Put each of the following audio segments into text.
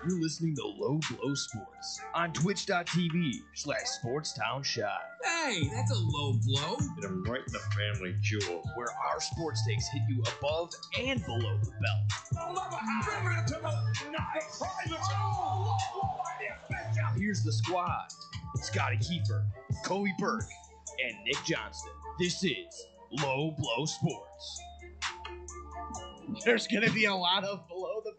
You're listening to Low Blow Sports on twitch.tv/SportsTownShot. Hey, that's a low blow. Hit him right in the family jewels. Where our sports takes hit you above and below the belt. Here's the squad: Scotty Kiefer, Kobe Burke, and Nick Johnston. This is Low Blow Sports. There's going to be a lot of below the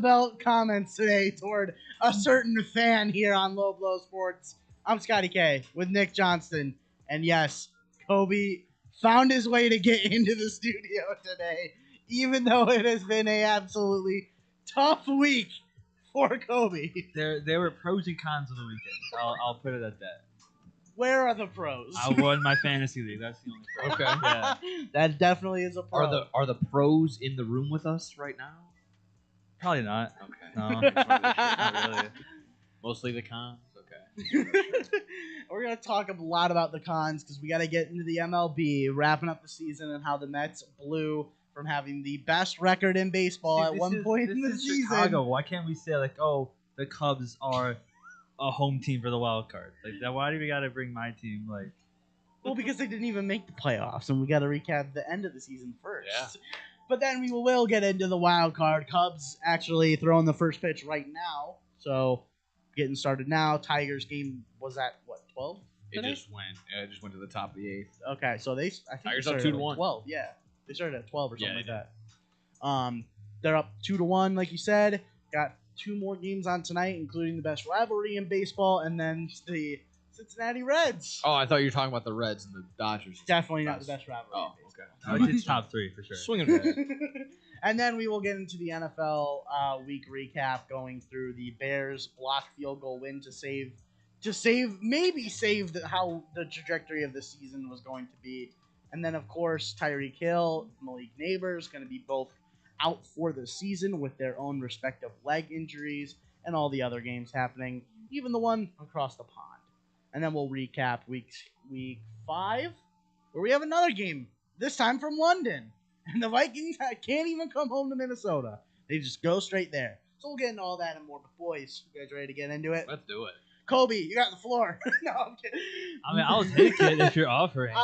belt comments today toward a certain fan here on Low Blow Sports. I'm Scotty K with Nick Johnston, and yes, Kobe found his way to get into the studio today, even though it has been a absolutely tough week for Kobe. There were pros and cons of the weekend. I'll put it at that. Where are the pros? I won my fantasy league. That's the only pro. Okay. Yeah. That definitely is a pro. Are the pros in the room with us right now? Probably not. Okay. No, not really. Mostly the cons. Okay. We're going to talk a lot about the cons because we got to get into the MLB, wrapping up the season and how the Mets blew from having the best record in baseball at one point in the season. Chicago. Why can't we say like, oh, the Cubs are a home team for the wild card? Like that. Why do we got to bring my team? Like, well, because they didn't even make the playoffs, and we got to recap the end of the season first. Yeah. But then we will get into the wild card. Cubs actually throwing the first pitch right now, so getting started now. Tigers game was at what, 12? It just went to the top of the eighth. Okay, so I think Tigers they up started 2-1. at 12. Yeah, they started at 12 or something Yeah, like they that. They're up 2-1, like you said. Got 2 more games on tonight, including the best rivalry in baseball, and then the Cincinnati Reds. Oh, I thought you were talking about the Reds and the Dodgers. Definitely not the best rivalry. Oh, in baseball. okay. it's top 3 for sure. Swinging for that. And then we will get into the NFL week recap, going through the Bears blocked field goal win to save how the trajectory of the season was going to be. And then, of course, Tyreek Hill, Malik Neighbors, going to be both out for the season with their own respective leg injuries, and all the other games happening, even the one across the pond. And then we'll recap week 5, where we have another game, this time from London. And the Vikings can't even come home to Minnesota. They just go straight there. So we'll get into all that and more. But boys, you guys ready to get into it? Let's do it. Kobe, you got the floor. No, I'm kidding. I mean, I'll take it if you're offering.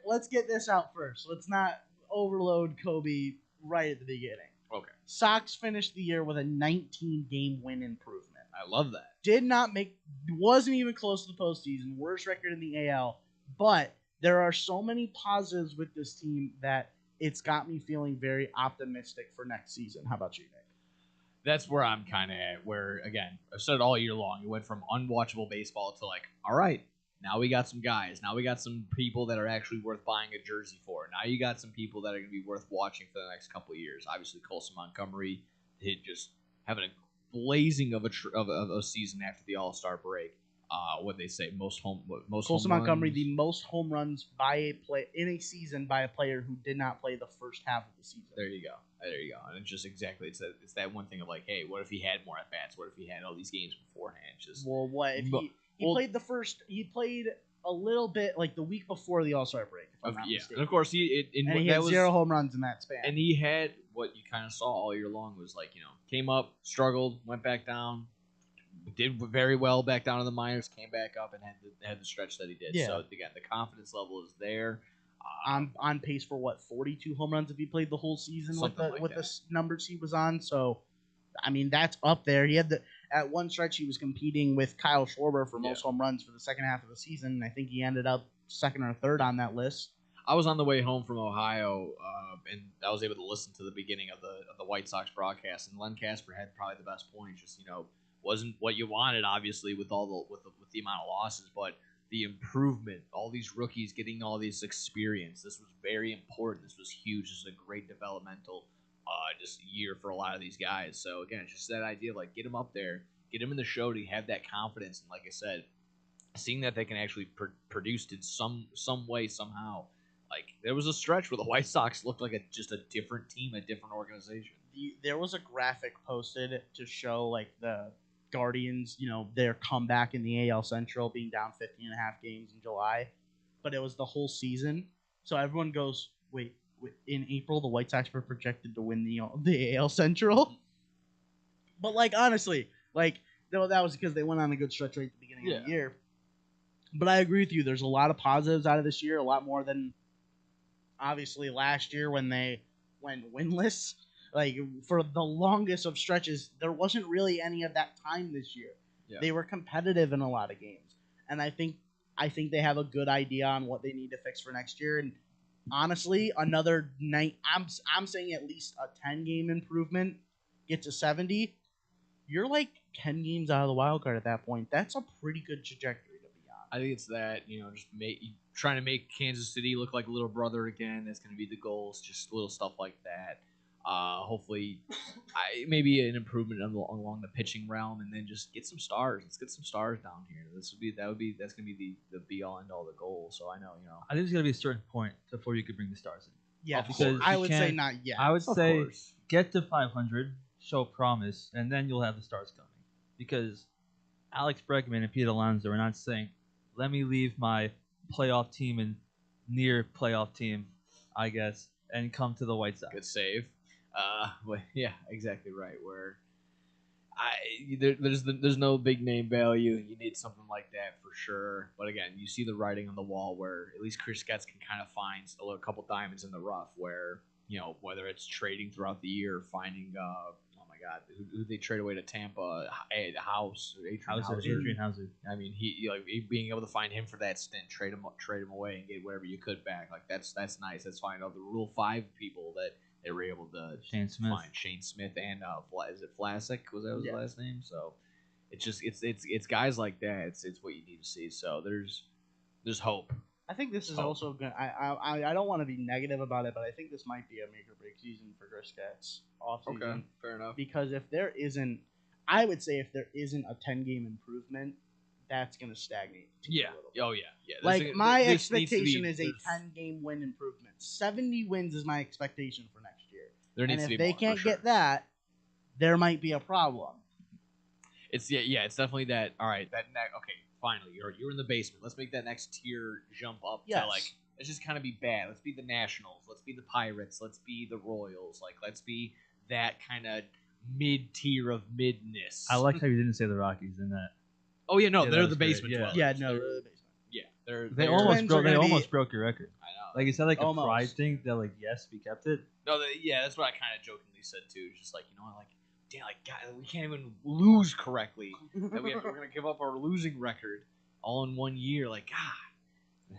Let's get this out first. Let's not overload Kobe right at the beginning. Okay. Sox finished the year with a 19-game win improvement. I love that. Wasn't even close to the postseason. Worst record in the AL. But there are so many positives with this team that it's got me feeling very optimistic for next season. How about you, Nick? That's where I'm kind of at, where, again, I've said it all year long. It went from unwatchable baseball to like, all right, now we got some guys. Now we got some people that are actually worth buying a jersey for. Now you got some people that are going to be worth watching for the next couple of years. Obviously, Colson Montgomery did just having a blazing of a season after the All-Star break. What they say, Colson Montgomery, the most home runs in a season by a player who did not play the first half of the season. There you go. And it's just exactly it's that one thing of like, hey, what if he had more at bats? What if he had all these games beforehand? He played a little bit like the week before the All-Star break. If I'm not mistaken. And of course he had 0 home runs in that span. And he had what you kind of saw all year long was like, came up, struggled, went back down. Did very well back down in the minors, came back up, and had the stretch that he did. Yeah. So again, the confidence level is there. On pace for 42 home runs if he played the whole season with the numbers he was on. So, I mean, that's up there. He had at one stretch he was competing with Kyle Schwarber for most home runs for the second half of the season. I think he ended up second or third on that list. I was on the way home from Ohio, and I was able to listen to the beginning of the White Sox broadcast. And Len Casper had probably the best point. Just wasn't what you wanted, obviously, with the amount of losses, but the improvement, all these rookies getting all this experience. This was very important. This was huge. This is a great developmental just year for a lot of these guys. So again, it's just that idea of like get them up there, get them in the show to have that confidence, and like I said, seeing that they can actually produce in some way somehow. Like there was a stretch where the White Sox looked like just a different team, a different organization. There was a graphic posted to show like the Guardians, their comeback in the AL Central, being down 15.5 games in July, but it was the whole season. So everyone goes, wait, in April the White Sox were projected to win the AL Central. But like honestly, like though that was because they went on a good stretch right at the beginning of the year. But I agree with you. There's a lot of positives out of this year, a lot more than obviously last year when they went winless. Like for the longest of stretches, there wasn't really any of that time this year. Yeah. They were competitive in a lot of games, and I think they have a good idea on what they need to fix for next year. And honestly, another night. I'm saying at least a 10-game improvement, get to 70. You're like 10 games out of the wild card at that point. That's a pretty good trajectory to be on. I think it's that, just trying to make Kansas City look like a little brother again. That's going to be the goals, just little stuff like that. Hopefully, maybe an improvement along the pitching realm, and then just get some stars. Let's get some stars down here. That's going to be the be all end all the goal. So I know, I think there's gonna be a certain point before you could bring the stars in. Yeah, because I you would say can't- not yet. I would Of say course. get to 500, show promise, and then you'll have the stars coming. Because Alex Bregman and Pete Alonso are not saying, "Let me leave my playoff team and near playoff team, I guess, and come to the White Sox." Good save. But yeah, exactly right. Where there's no big name value. You need something like that for sure. But again, you see the writing on the wall where at least Chris Getz can kind of find a couple diamonds in the rough. Where whether it's trading throughout the year, finding oh my God, who they trade away to Tampa, Adrian Hauser. I mean, he being able to find him for that stint, trade him away, and get whatever you could back. Like that's nice. That's fine. Of the Rule 5 people that they were able to Shane Smith. find Shane Smith and is it Vlasic? Was that his Yeah. last name? So it's just it's guys like that. It's what you need to see. So there's hope. I think this is also good. I don't want to be negative about it, but I think this might be a make or break season for Chris Getz off season. Fair enough. Because if there isn't, I would say if there isn't a 10-game improvement, that's going to stagnate. the team Yeah. a little bit. Oh yeah. Yeah. Like my this needs to expectation be- is a there's- 10-game win improvement. 70 wins is my expectation for next year. There And needs to if be they more, for can't sure. get that, there might be a problem. It's it's definitely that. All right, okay. Finally, you're in the basement. Let's make that next tier jump up Yes. to like. Let's just kind of be bad. Let's be the Nationals. Let's be the Pirates. Let's be the Royals. Like let's be that kind of mid tier of midness. I like how you didn't say the Rockies in that. Oh yeah, no, Yeah, they're that the was great, basement yeah. dwellers. Yeah, no, They're- really basement. yeah, they're They they're- almost Wins broke. are They gonna be- almost broke your record. I know. Like, is that like Almost. a pride thing that like yes we kept it? No, that's what I kind of jokingly said too. Just like like, damn, like God, we can't even lose correctly. That we're gonna give up our losing record all in 1 year. Like God.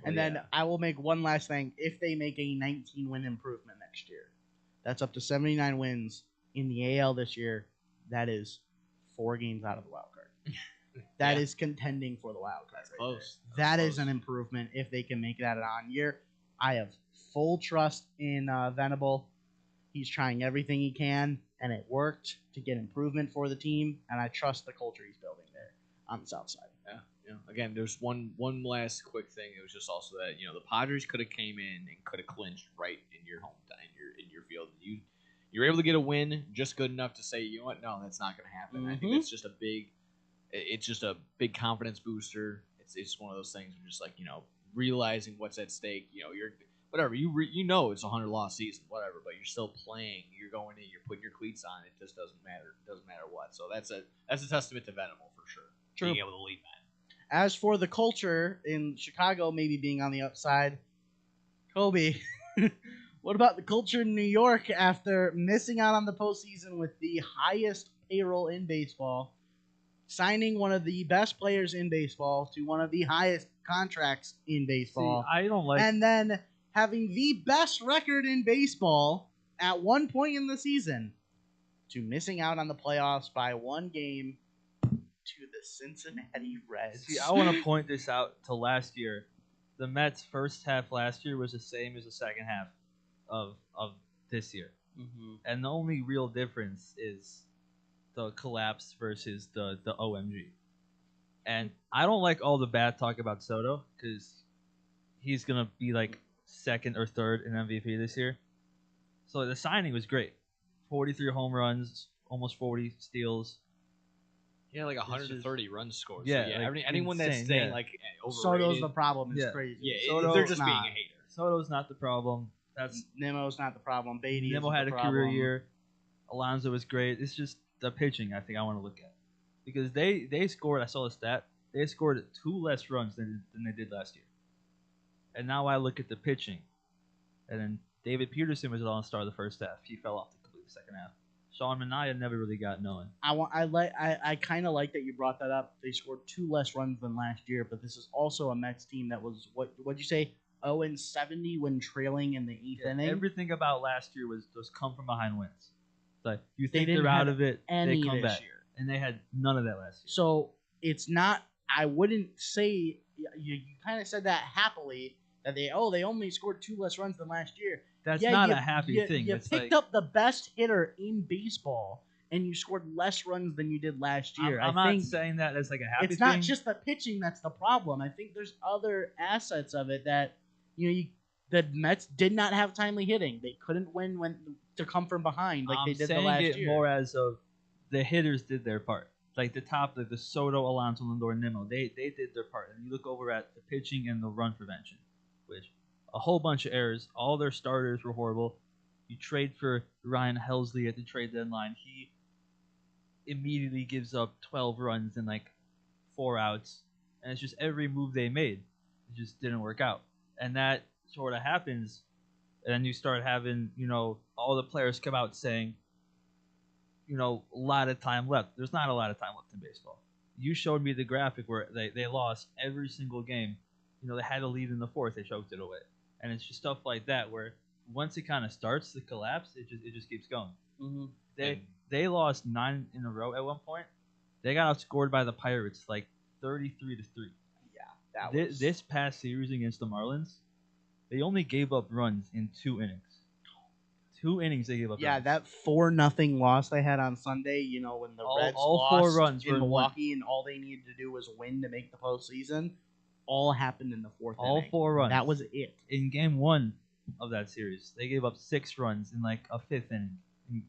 And Well, then yeah. I will make one last thing. If they make a 19-win improvement next year, that's up to 79 wins in the AL this year. That is 4 games out of the wild card. That is Yeah. contending for the wild card. That's right close. there. That is close. an improvement if they can make that an on year. I have full trust in Venable. He's trying everything he can, and it worked to get improvement for the team. And I trust the culture he's building there on the south side. Yeah. Again, there's one last quick thing. It was just also that the Padres could have came in and could have clinched right in your hometown, in your field. You're able to get a win just good enough to say, you know what? No, that's not going to happen. I think Mhm. that's just it's just a big confidence booster. It's one of those things where just like realizing what's at stake. You're whatever it's a 100-loss season, whatever, but you're still playing. You're going in. You're putting your cleats on. It just doesn't matter. It doesn't matter what. So that's a testament to Venable for sure. True. Being able to lead that. As for the culture in Chicago maybe being on the upside, Kobe, what about the culture in New York after missing out on the postseason with the highest payroll in baseball, signing one of the best players in baseball to one of the highest contracts in See, baseball, I don't like. and then having the best record in baseball at one point in the season to missing out on the playoffs by 1 game to the Cincinnati Reds? See, I want to point this out to last year. The Mets' first half last year was the same as the second half of this year, and the only real difference is the collapse versus the OMG. And I don't like all the bad talk about Soto because he's gonna be like second or third in MVP this year. So the signing was great. 43 home runs, almost 40 steals. Yeah, like It's 130 runs scored. Yeah, So, yeah. like, anyone that's insane, saying yeah. like overrated, Soto's the problem. It's Yeah. crazy. yeah, Soto's they're just not. being a hater. Soto's not the problem. That's Nemo's not the problem. Beatty Nemo isn't had the a problem. career year. Alonso was great. It's just the pitching. I think I want to look at because they scored. I saw the stat. They scored 2 less runs than they did last year. And now I look at the pitching, and then David Peterson was on star the first half. He fell off to complete the second half. Sean Manaea never really got known. I kind of like that you brought that up. They scored 2 less runs than last year, but this is also a Mets team that was what'd you say 0-70 when trailing in the 8th inning. Everything about last year was those come from behind wins. Like you They think didn't they're out have of it, any they come this back, year. and they had none of that last year. So it's not. I wouldn't say you kind of said that happily that they only scored 2 less runs than last year. That's Yeah, not you- a happy you, thing. You It's picked like, up the best hitter in baseball, and you scored less runs than you did last year. I'm I not think saying that as like a happy it's thing. not just the pitching that's the problem. I think there's other assets of it that the Mets did not have timely hitting. They couldn't win when to come from behind like they did the last it year. more as of the hitters did their part. Like the top, like the Soto, Alonso, Lindor, Nimmo, they did their part. And you look over at the pitching and the run prevention, which a whole bunch of errors. All their starters were horrible. You trade for Ryan Helsley at the trade deadline. He immediately gives up 12 runs and like 4 outs. And it's just every move they made, it just didn't work out. And that sort of happens. And then you start having, all the players come out saying, a lot of time left. There's not a lot of time left in baseball. You showed me the graphic where they lost every single game. They had a lead in the 4th. They choked it away. And it's just stuff like that where once it kind of starts to collapse, it just keeps going. Mm-hmm. They lost 9 in a row at one point. They got outscored by the Pirates like 33-3. Yeah, that was This past series against the Marlins, they only gave up runs in 2 innings. 2 innings they gave up. Yeah, runs. that 4-0 loss they had on Sunday. When the Reds all lost 4 runs in were in Milwaukee, and all they needed to do was win to make the postseason. All happened in the 4th all inning. 4 runs. That was it. In game 1 of that series. They gave up 6 runs in like a 5th inning. And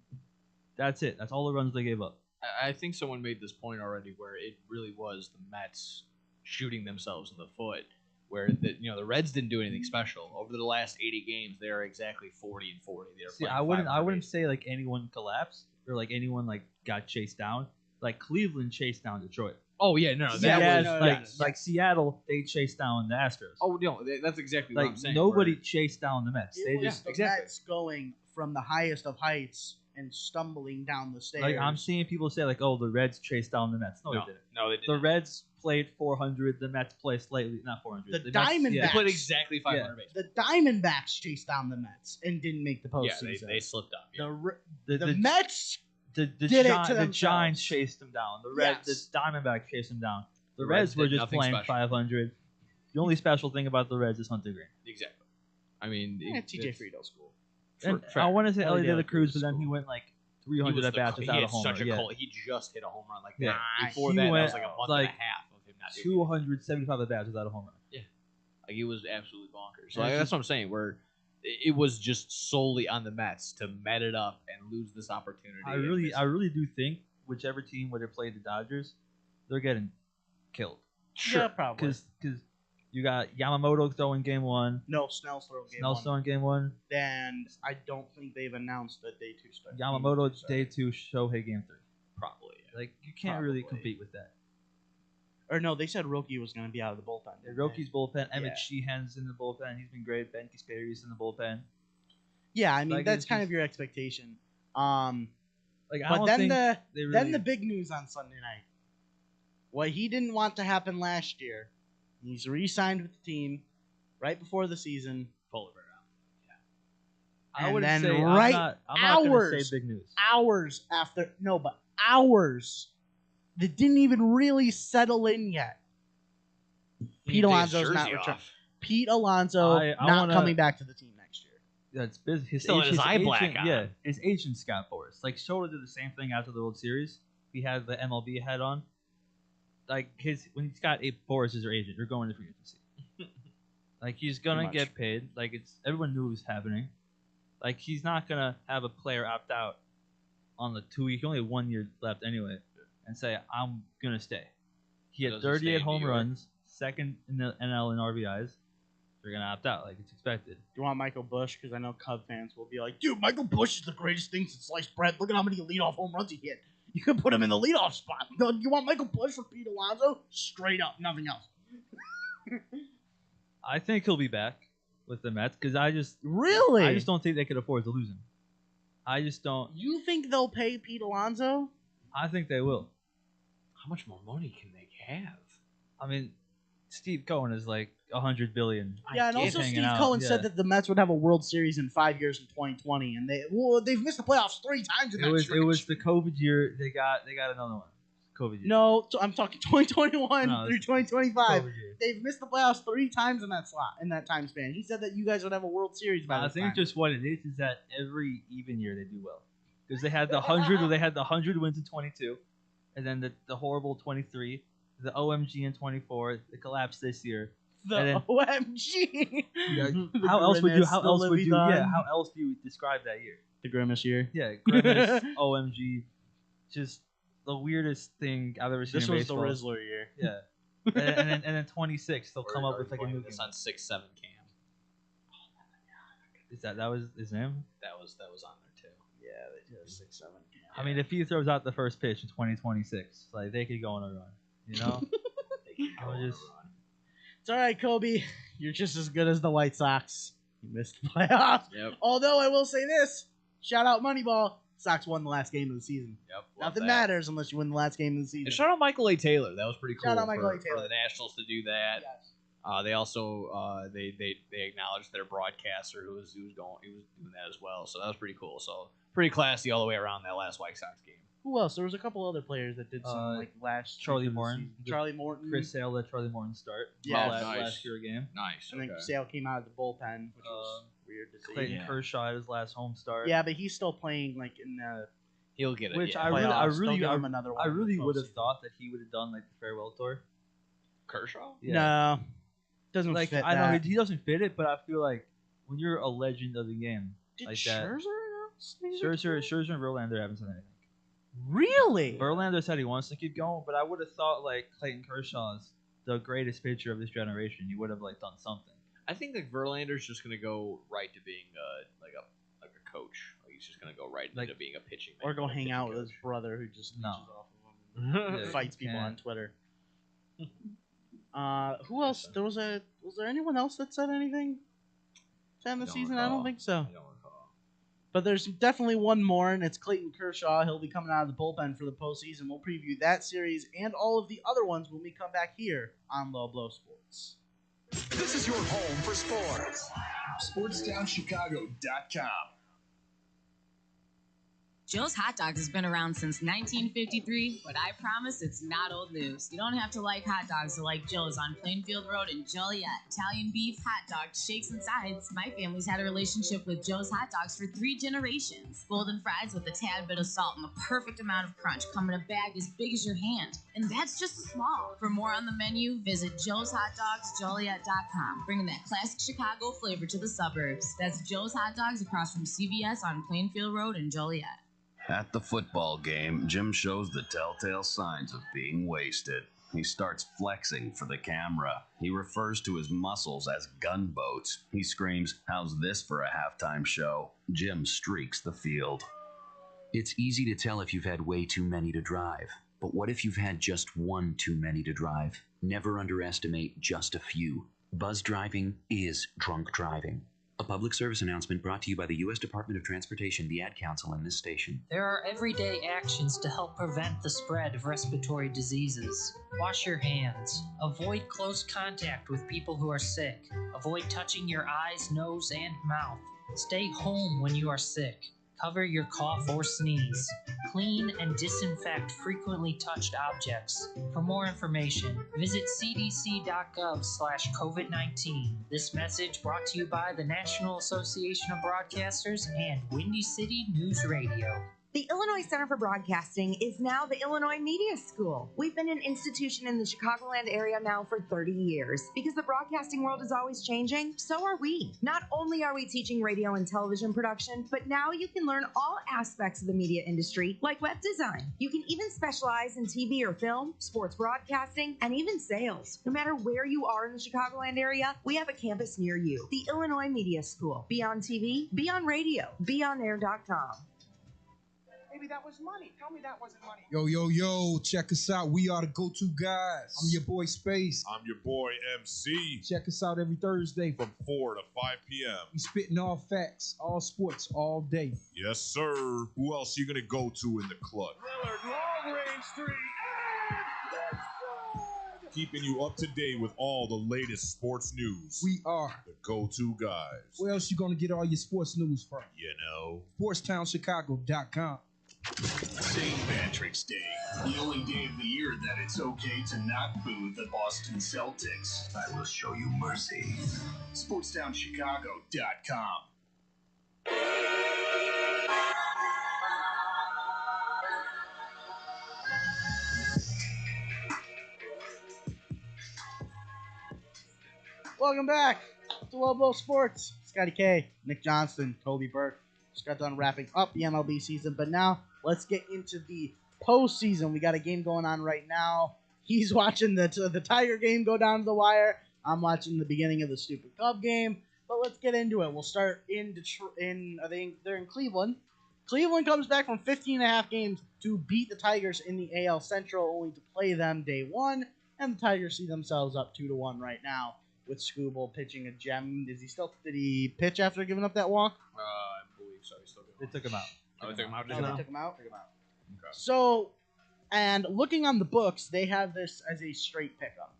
that's it. That's all the runs they gave up. I think someone made this point already where it really was the Mets shooting themselves in the foot. Where the Reds didn't do anything special over the last 80 games. They are exactly 40-40. They're See, playing I wouldn't say like anyone collapsed or like anyone like got chased down. Like Cleveland chased down Detroit. Oh yeah, no, Yeah, that was yes. like Seattle, they chased down the Astros. Oh no, that's exactly what like I'm saying. nobody where- chased down the Mets. They It was just the exactly. Mets going from the highest of heights and stumbling down the stairs. like I'm seeing people say like, oh, the Reds chased down the Mets. No, no, they didn't. no, they didn't. The Reds played 400. The Mets played slightly, not 400. The Mets- Diamondbacks- They yeah. played exactly 500 bases. The Diamondbacks chased down the Mets and didn't make the Yeah, postseason. they slipped up. Yeah. The Mets the did it to the themselves. Giants chased them down. The Reds, Yes. the Diamondbacks chased them down. The The Reds Reds were did just nothing playing special. 500. The only special thing about the Reds is Hunter Green. Exactly. I mean, TJ it's- Friedel school. And fair. I want to say Ellie Ellie De La De La Cruz, Cruz but then he school. went like he 300 was at bats he without had a homer. such a Yeah. cold. He just hit a home run like Yeah. that. Before He that, went, was like a month like, and a half of him not doing 275 at bats without a homer. it. Like it was absolutely bonkers. So Yeah, like, it's that's what I'm saying. Where it was just solely on the Mets to met it up and lose this opportunity. I and really, miss I it. really do think whichever team would have played the Dodgers, they're getting killed. Yeah, probably. Because you got Yamamoto throwing game 1, No, Snell's throwing game Snell 1. throwing game 1, And I don't think they've announced that day 2 start. Yamamoto day 2, Shohei game 3. probably. Yeah. Like you can't really Probably. compete with that. Or no, they said Roki was going to be out of the bullpen. didn't they? Roki's bullpen, Yeah. Emmett Sheehan's in the bullpen. He's been great. Ben Kasperi's in the bullpen. Yeah, I mean Like, that's it's kind just- of your expectation. Like I But don't then think the they really. then the big news on Sunday night. What he didn't want to happen last year. He's re-signed with the team right before the season. Polar bear out. I and would then say right I'm not going to hours- say big news. Hours after, no, but hours that didn't even really settle in yet. He Pete takes Alonso's not jersey returning. off. Pete Alonso I not wanna- coming back to the team next year. That's business. His, Still had his eye black agent, on. Yeah, his agent Scott Forrest. Like Soto did the same thing after the World Series. He had the MLB hat on. Like when Scott Forrest is your agent, you're going to free agency. Like he's gonna Pretty much. get paid. Like everyone knew it was happening. Like he's not gonna have a player opt out on the 2 week. Only 1 year left anyway, and say I'm gonna stay. He had Doesn't stay 38 in home New York. runs, second in the NL in RBIs. They're gonna opt out like it's expected. Do you want Michael Bush? Because I know Cub fans will be like, dude, Michael Bush is the greatest thing since sliced bread. Look at how many leadoff home runs he hit. You could put him in the leadoff spot. You want Michael Bush for Pete Alonso? Straight up, nothing else. I think he'll be back with the Mets because I just don't think they could afford to lose him. I just don't. You think they'll pay Pete Alonso? I think they will. How much more money can they have? I mean, Steve Cohen is like $100 billion. Yeah, and also hanging Steve out, Cohen yeah. said that the Mets would have a World Series in 5 years in 2020, and they've missed the playoffs 3 times in that stretch. It was the COVID year. They got another one. COVID year. No, I'm talking 2021 No, through it's 2025. COVID year. They've missed the playoffs 3 times in that slot, in that time span. He said that you guys would have a World Series by I this think time. just what it is that every even year they do well because they had the 100 they had the 100 wins in 22, and then the horrible 23, the OMG in 24, the collapse this year. The and then- OMG. Yeah, how else would you describe that year? The grimace year. Yeah, grimace, OMG, just the weirdest thing I've ever seen. This in was the baseball. Rizzler year. Yeah, and then 26, they'll come up with like a new. This on 6-7 cam. Is that was his name? That was on there too. Yeah, they did 6-7 cam. I mean, if he throws out the first pitch in 2026, like they could go on a run. You know, It's all right, Kobe. You're just as good as the White Sox. You missed the playoffs. Yep. Although I will say this, shout out Moneyball. Sox won the last game of the season. Yep. Nothing matters unless you win the last game of the season. And shout out Michael A. Taylor. That was pretty cool. Shout out Michael A. for Taylor. the Nationals to do that. Yes. They also they acknowledged their broadcaster who was doing that as well. So that was pretty cool. So pretty classy all the way around that last White Sox game. Who else? There was a couple other players that did some like last Charlie week of the Morton. season. Charlie Morton. Chris Sale let Charlie Morton start. Yeah. last year game. Nice. And then Sale came out of the bullpen, which was weird to see. Clayton Yeah. Kershaw had his last home start. Yeah, but he's still playing like in the He'll get it. Which yeah. I really- playoffs. They'll really- give him another one I in the really would have postseason. thought that he would have done like the farewell tour. Kershaw. No, doesn't like fit I know that. he doesn't fit it, but I feel like when you're a legend of the game, Did like that. Scherzer announce that he was Scherzer and Verlander haven't said anything. Really? Verlander said he wants to keep going, but I would have thought like Clayton Kershaw is the greatest pitcher of this generation. You would have like done something. I think that Verlander's just gonna go right to being like a coach. Like he's just gonna go right Like- into being a pitching. Or go pitching hang out with his coach. brother who just No. leeches off of him and Yeah, fights you people can't. on Twitter. Who else? Was there anyone else that said anything to end the Don't season? I recall. don't think so. I don't recall. But there's definitely one more, and it's Clayton Kershaw. He'll be coming out of the bullpen for the postseason. We'll preview that series and all of the other ones when we come back here on Low Blow Sports. This is your home for sports. SportsTownChicago.com. Joe's Hot Dogs has been around since 1953, but I promise it's not old news. You don't have to like hot dogs to like Joe's on Plainfield Road in Joliet. Italian beef, hot dogs, shakes, and sides. My family's had a relationship with Joe's Hot Dogs for 3 generations. Golden fries with a tad bit of salt and the perfect amount of crunch come in a bag as big as your hand. And that's just a small. For more on the menu, visit joeshotdogsjoliet.com, bringing that classic Chicago flavor to the suburbs. That's Joe's Hot Dogs across from CVS on Plainfield Road in Joliet. At the football game, Jim shows the telltale signs of being wasted. He starts flexing for the camera. He refers to his muscles as gunboats. He screams, "How's this for a halftime show?" Jim streaks the field. It's easy to tell if you've had way too many to drive. But what if you've had just one too many to drive? Never underestimate just a few. Buzz driving is drunk driving. A public service announcement brought to you by the U.S. Department of Transportation, the Ad Council, and this station. There are everyday actions to help prevent the spread of respiratory diseases. Wash your hands. Avoid close contact with people who are sick. Avoid touching your eyes, nose, and mouth. Stay home when you are sick. Cover your cough or sneeze. Clean and disinfect frequently touched objects. For more information, visit cdc.gov/COVID-19. This message brought to you by the National Association of Broadcasters and Windy City News Radio. The Illinois Center for Broadcasting is now the Illinois Media School. We've been an institution in the Chicagoland area now for 30 years. Because the broadcasting world is always changing, so are we. Not only are we teaching radio and television production, but now you can learn all aspects of the media industry, like web design. You can even specialize in TV or film, sports broadcasting, and even sales. No matter where you are in the Chicagoland area, we have a campus near you. The Illinois Media School. Be on TV, be on radio, beonair.com. Maybe that was money. Tell me that wasn't money. Yo, check us out. We are the go-to guys. I'm your boy Space. I'm your boy MC. Check us out every Thursday from 4 to 5 p.m. We spitting all facts, all sports, all day. Yes, sir. Who else you gonna go to in the club? Lillard, long range three, and that's good! Keeping you up to date with all the latest sports news. We are the go-to guys. Where else you gonna get all your sports news from? You know, SportsTownChicago.com. St. Patrick's Day, the only day of the year that it's okay to not boo the Boston Celtics. I will show you mercy. SportsTownChicago.com. Welcome back to Low Blow Sports. Scotty K, Nick Johnston, Kobe Burke. Just got done wrapping up the MLB season, but now let's get into the postseason. We got a game going on right now. He's watching the Tiger game go down to the wire. I'm watching the beginning of the stupid Cub game. But let's get into it. We'll start in Detroit. They're in Cleveland. Cleveland comes back from 15.5 games to beat the Tigers in the AL Central, only to play them day one. And the Tigers see themselves up 2-1 right now, with Skubal pitching a gem. Did he pitch after giving up that walk? I believe so. They took him out. They took him out. They took him out. Okay. So, and looking on the books, they have this as a straight pickup.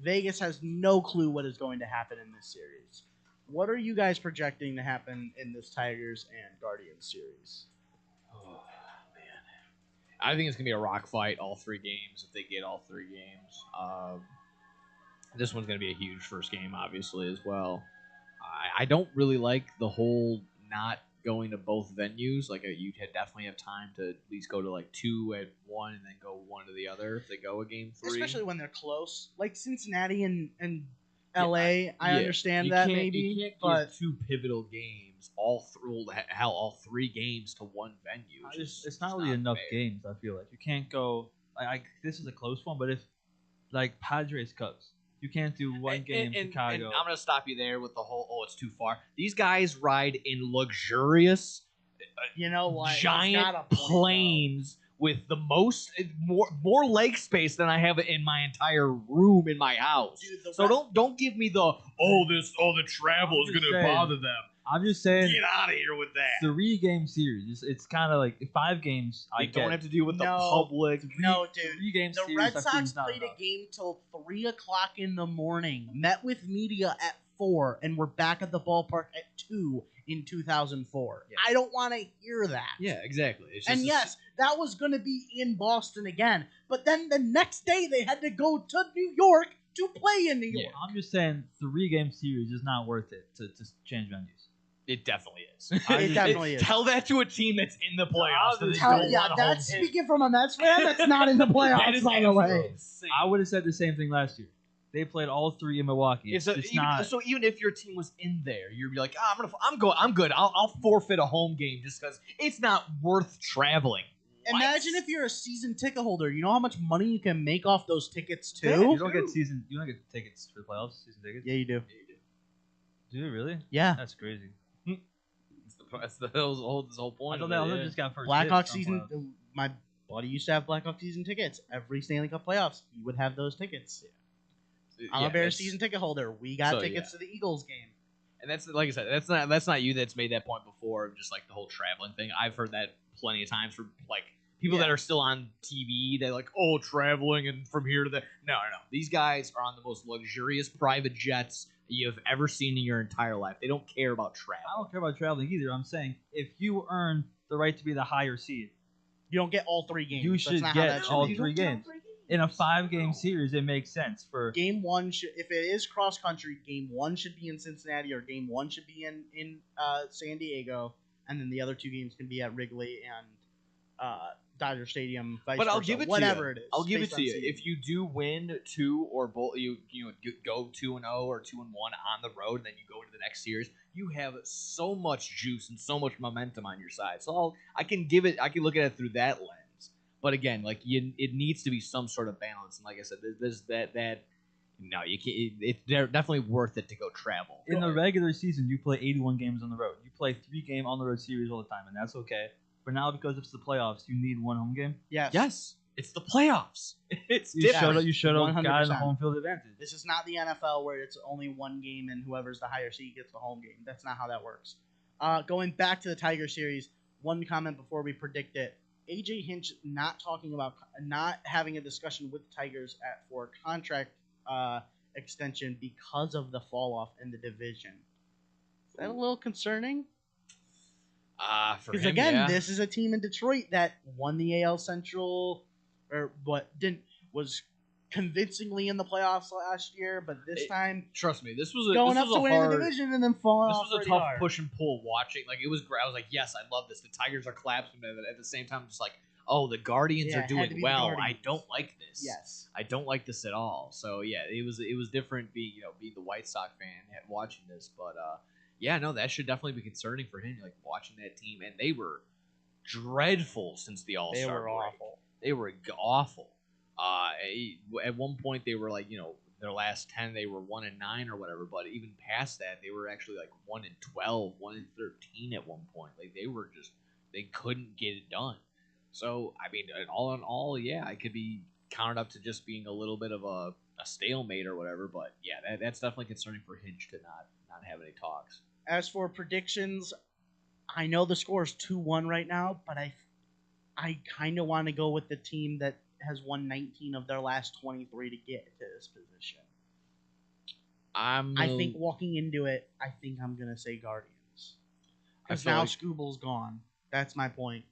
Vegas has no clue what is going to happen in this series. What are you guys projecting to happen in this Tigers and Guardians series? Oh, man. I think it's going to be a rock fight all 3 games if they get all 3 games. This one's going to be a huge first game, obviously, as well. I don't really like the whole not going to both venues. Like, you definitely have time to at least go to, like, 2 at one and then go 1 to the other if they go a game 3. Especially when they're close. Like Cincinnati and LA, I understand that maybe. You can't but give 2 pivotal games, all 3 games to one venue. It's not really enough games, I feel like. You can't go... this is a close one, but if, like, Padres Cubs, you can't do one game in Chicago. And I'm going to stop you there with the whole, it's too far. These guys ride in luxurious, you know what? giant planes with the more leg space than I have in my entire room in my house. Dude, so don't give me the travel is going to bother them. I'm just saying, get out of here with that. 3-game series. It's kind of like 5 games. I don't have to deal with the public. No, dude. 3-game the series. Red Sox played a game till 3 o'clock in the morning. Met with media at 4, and we're back at the ballpark at 2 in 2004. Yeah. I don't want to hear that. Yeah, exactly. And yes, that was going to be in Boston again, but then the next day they had to go to New York to play in New York. Yeah, I'm just saying 3-game series is not worth it to change venues. It definitely is. It definitely is. Tell that to a team that's in the playoffs. That's speaking from a Mets fan that's not in the playoffs, by the way. I would have said the same thing last year. They played all 3 in Milwaukee. So even if your team was in there, you'd be like, I'm good. I'll forfeit a home game just because it's not worth traveling. Imagine if you're a season ticket holder. You know how much money you can make off those tickets too. Yeah, you don't get tickets for the playoffs. Season tickets. Yeah, you do. Do you really? Yeah, that's crazy. That's the whole point. I thought they just got first. Blackhawks season. My buddy used to have Blackhawks season tickets. Every Stanley Cup playoffs, he would have those tickets. Yeah. I'm a Bears season ticket holder. We got tickets to the Eagles game. And that's, like I said, that's not you that's made that point before, just like the whole traveling thing. I've heard that plenty of times from like people that are still on TV. They're like, oh, traveling and from here to there. No. These guys are on the most luxurious private jets you've ever seen in your entire life. They don't care about travel. I don't care about traveling either. I'm saying if you earn the right to be the higher seed, you don't get all 3 games. You should get all 3 games. In a 5-game series, it makes sense for game 1. If it is cross country, game 1 should be in Cincinnati, or game 1 should be in San Diego, and then the other 2 games can be at Wrigley and Dodger Stadium. But I'll give it whatever it is. I'll give it to you. If you do win 2 or both, you go 2-0 or 2-1 on the road, and then you go into the next series, you have so much juice and so much momentum on your side. So I can look at it through that lens. But again, like it needs to be some sort of balance. And like I said, there's that. No, you can't. It's definitely worth it to go travel. In the regular season, you play 81 games on the road. You play 3-game on the road series all the time, and that's okay. But now because it's the playoffs, you need one home game. Yes. Yes, it's the playoffs. It's You different. should have gotten 100%. the home field advantage. This is not the NFL where it's only one game and whoever's the higher seed gets the home game. That's not how that works. Going back to the Tiger series, one comment before we predict it. AJ Hinch not having a discussion with the Tigers for contract extension because of the fall off in the division. Is that a little concerning? For Because him, again, yeah. this is a team in Detroit that won the AL Central, was convincingly in the playoffs last year, but this time Trust me, this was going this up was to a winning hard, the division and then falling This off. was a pretty tough hard. push and pull watching. Like it was great. I was like, yes, I love this. The Tigers are collapsing, but at the same time, just like, oh, the Guardians Yeah, are it had to doing be the well. I Guardians. don't like this. Yes. I don't like this at all. So yeah, it was different being the White Sox fan watching this, but yeah, no, that should definitely be concerning for him. Like watching that team, and they were dreadful since the All Star. They were awful. They were awful. At one point, they were like, their last 10, they were 1-9 or whatever. But even past that, they were actually like 1-12, 1-13 at one point. Like they couldn't get it done. So I mean, all in all, yeah, I could be counted up to just being a little bit of a stalemate or whatever. But yeah, that's definitely concerning for Hinch to not have any talks. As for predictions, I know the score is 2-1 right now, but I kind of want to go with the team that has won 19 of their last 23 to get to this position. I think walking into it, I think I'm going to say Guardians. Because now Scooble's gone. That's my point.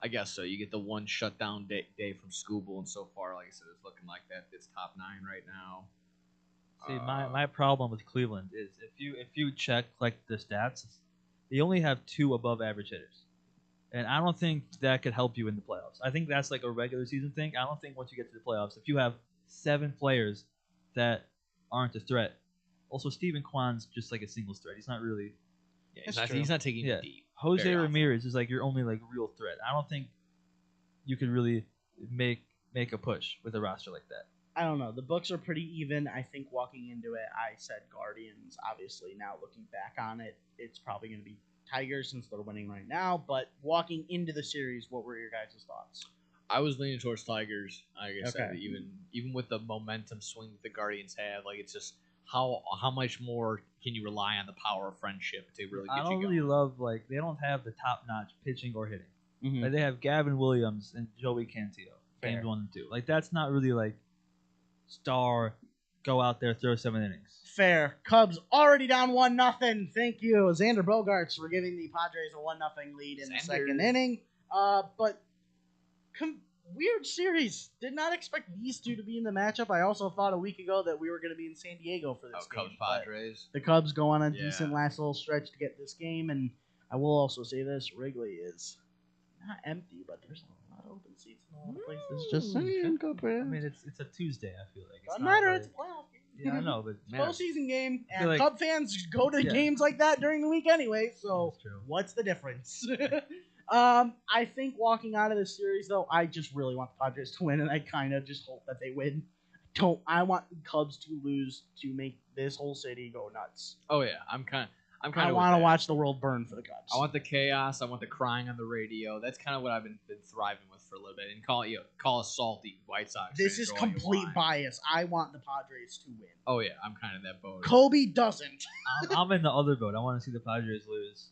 I guess so. You get the one shutdown day from Scooble, and so far, like I said, it's looking like that. It's top 9 right now. See, my problem with Cleveland is if you check like the stats, they only have 2 above average hitters, and I don't think that could help you in the playoffs. I think that's like a regular season thing. I don't think once you get to the playoffs, if you have 7 players that aren't a threat. Also, Steven Kwan's just like a singles threat. He's not really. Yeah, he's not taking it deep. Jose very Ramirez is like your only like real threat. I don't think you can really make a push with a roster like that. I don't know. The books are pretty even. I think walking into it, I said Guardians. Obviously, now looking back on it, it's probably going to be Tigers since they're winning right now. But walking into the series, what were your guys' thoughts? I was leaning towards Tigers. Like I said, Okay. even with the momentum swing that the Guardians have, like it's just how much more can you rely on the power of friendship to really get I you don't going? really love like they don't have the top notch pitching or hitting. Mhm. Like they have Gavin Williams and Joey Cantillo, games Fair. 1 and 2. Like that's not really like star go out there throw 7 innings. Fair. Cubs already down 1-0. Thank you, Xander Bogaerts, for giving the Padres a 1-0 lead in the second inning. But weird series. Did not expect these two to be in the matchup. I also thought a week ago that we were going to be in San Diego for this game. Cubs but Padres. The Cubs go on a Yeah. decent last little stretch to get this game, and I will also say this: Wrigley is not empty, but there's a lot of open seats in a lot of places. Just saying, I mean, it's a Tuesday. I feel like it's doesn't not matter. really- It's a playoff game. Yeah, I know, but It's a postseason game, I feel and like- Cub fans go to Yeah. games like that during the week anyway. So That's true. what's the difference? I think walking out of this series, though, I just really want the Padres to win, and I kind of just hope that they win. I want the Cubs to lose to make this whole city go nuts. Oh yeah, I'm kind I of. want to watch the world burn for the Cubs. I want the chaos. I want the crying on the radio. That's kind of what I've been thriving with for a little bit. And call us salty White Sox. This fans is for all you complete want. bias. I want the Padres to win. Oh yeah, I'm kind of that boat. Kobe doesn't. I'm in the other boat. I want to see the Padres lose.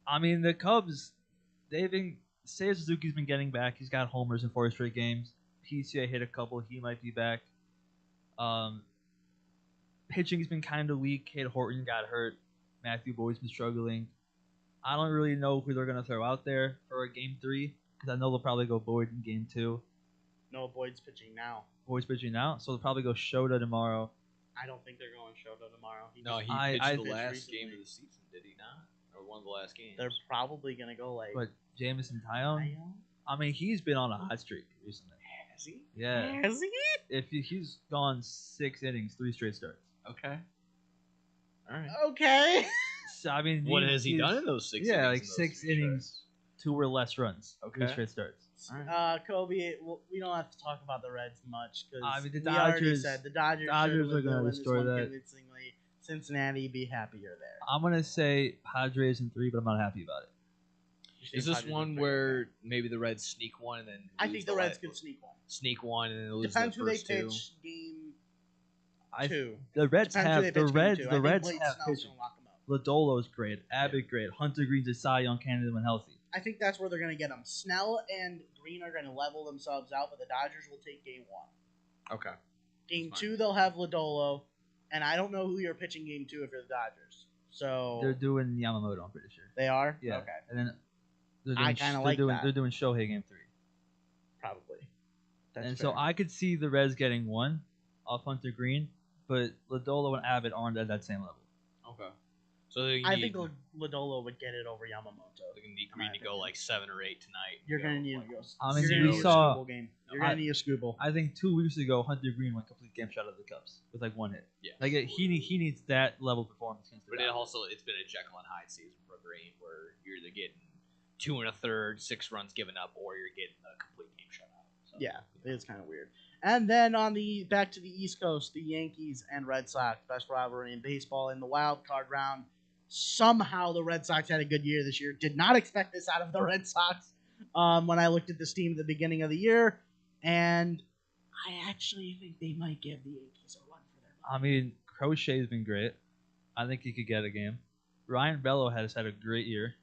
I mean the Cubs. Seiya Suzuki's been getting back. He's got homers in 4 straight games. PCA hit a couple. He might be back. Pitching's been kind of weak. Cade Horton got hurt. Matthew Boyd's been struggling. I don't really know who they're gonna throw out there for a game 3 because I know they'll probably go Boyd in game 2. No, Boyd's pitching now. Boyd's pitching now, so they'll probably go Shota tomorrow. I don't think they're going Shota tomorrow. No, he I pitched the pitched last recently. game of the season, did he not? Or one of the last games? They're probably gonna go like. But Jamison Tyone, I mean, he's been on a hot streak recently. Has he? Yeah. Has he? He's gone 6 innings, 3 straight starts. Okay. All right. Okay. So I mean, What has he done in those 6 innings? Yeah, like in those 6 3 innings, 2 or less runs. Okay. 3 straight starts. Kobe, we don't have to talk about the Reds much because I mean, the we already Dodgers- said the Dodgers are should gonna win this destroy one that. convincingly. Cincinnati be happier there. I'm gonna say Padres in 3, but I'm not happy about it. Is this one where maybe the Reds sneak one and then I think the Reds could sneak one. Sneak one and then lose Depends the who they first two. pitch game 2. The Reds Depends who have they the pitch game Reds 2. the I think Reds Blake have Snell's pitching. gonna lock 'em up. Lodolo's great, Abbott great, Hunter Green's a Cy Young candidate when healthy. I think that's where they're going to get them. Snell and Green are going to level themselves out, but the Dodgers will take game 1. Okay. Game 2, they'll have Lodolo, and I don't know who you're pitching game 2 if you're the Dodgers. So They're doing Yamamoto, I'm pretty sure. they are? Yeah. Okay. And then they're I doing, kinda they're like doing that. they're doing Shohei game 3. Probably. And so I could see the Reds getting 1 off Hunter Green, but Lodolo and Abbott aren't at that same level. Okay. So they I need, think Lodolo would get it over Yamamoto. they need Green to go like 7 or 8 tonight. You're going to need to go. I mean, you're gonna we need a saw- Scooble game. You're going to need a Scooble. I think 2 weeks ago, Hunter Green went complete game shot of the Cubs with like 1 hit. Yeah. Like he needs that level performance against the But it Dodgers. also it's been a Jekyll and Hyde season for Green, where you're either getting 2 1/3, 6 runs given up, or you're getting a complete game shutout. So, Yeah, it's kind of weird. And then on the back to the East Coast, the Yankees and Red Sox, best rivalry in baseball in the wild card round. Somehow the Red Sox had a good year this year. Did not expect this out of the Red Sox when I looked at this team at the beginning of the year, and I actually think they might give the Yankees a run for their money. I mean, Crochet's been great. I think he could get a game. Ryan Bello has had a great year.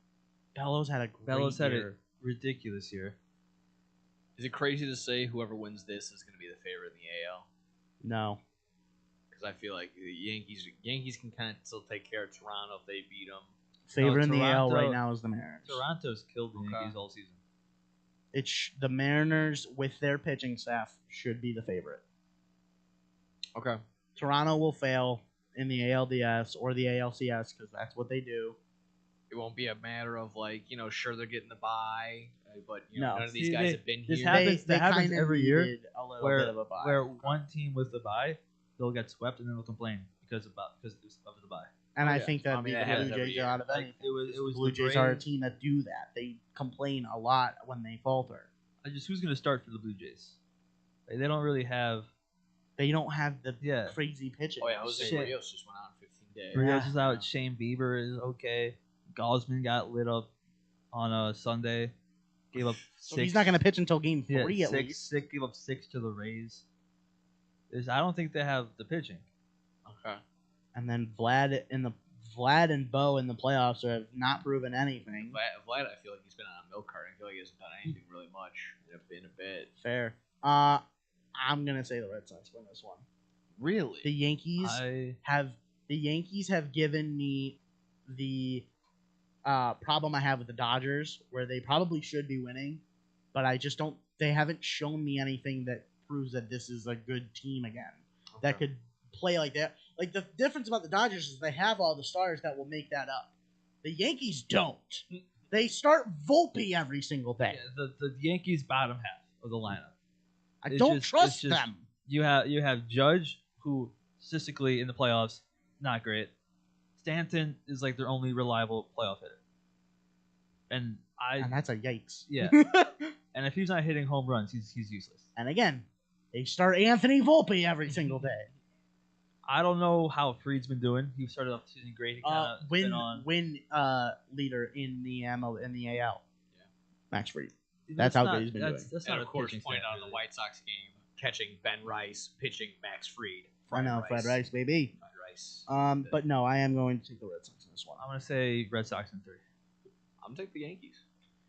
Bellows had a great Bellows had year. a ridiculous year. Is it crazy to say whoever wins this is going to be the favorite in the AL? No. Because I feel like the Yankees can kind of still take care of Toronto if they beat them. Favorite in the AL Toronto- right now is the Mariners. Toronto's killed the Okay. Yankees all season. The Mariners with their pitching staff should be the favorite. Okay. Toronto will fail in the ALDS or the ALCS because that's what they do. It won't be a matter of like, sure they're getting the bye, but No. none of these See, guys they- have been this here. happens- They that happens kinda every year needed a little bit of a bye. where one team with the bye, they'll get swept and then they'll complain because of the bye. And Oh, I yeah. think that I mean, the that happens Blue every Jays year. are out of Like, anything. it was The Blue the Jays are a Braves. team that do that. They complain a lot when they falter. Who's going to start for the Blue Jays? Like, they don't really have. They don't have the Yeah. crazy pitching. Oh yeah, Jose Shit. Rios just went out in 15 days. Rios is out. Shane Bieber is okay. Gosman got lit up on a Sunday. Gave up So 6. he's not going to pitch until game 3 at six, least. Gave up 6 to the Rays. I don't think they have the pitching. Okay. And then Vlad and Bo in the playoffs have not proven anything. Vlad, I feel like he's been on a milk carton. I feel like he hasn't done anything really much in a bit. Fair. I'm gonna say the Red Sox win this one. Really? The Yankees I have given me the problem I have with the Dodgers, where they probably should be winning, but I just don't. They haven't shown me anything that proves that this is a good team again that could play like that. Like the difference about the Dodgers is they have all the stars that will make that up. The Yankees don't. They start Volpe every single day. the Yankees bottom half of the lineup. I It's don't just- trust it's just- them. You have Judge, who statistically in the playoffs not great. Stanton is like their only reliable playoff hitter, and that's a yikes. Yeah, and if he's not hitting home runs, he's useless. And again, they start Anthony Volpe every single day. I don't know how Fried's been doing. He started off the season great. He kind of been on. Win leader in the AL. Yeah. Max Fried. That's That's how not- good he's been that's- doing. that's And not of a course, pitching point staff, out in the White Sox game, catching Ben Rice, pitching Max Fried. I know, Fred Rice, baby. Fred Rice. But no, I am going to take the Red Sox in this one. I'm gonna say Red Sox in 3. I'm taking the Yankees.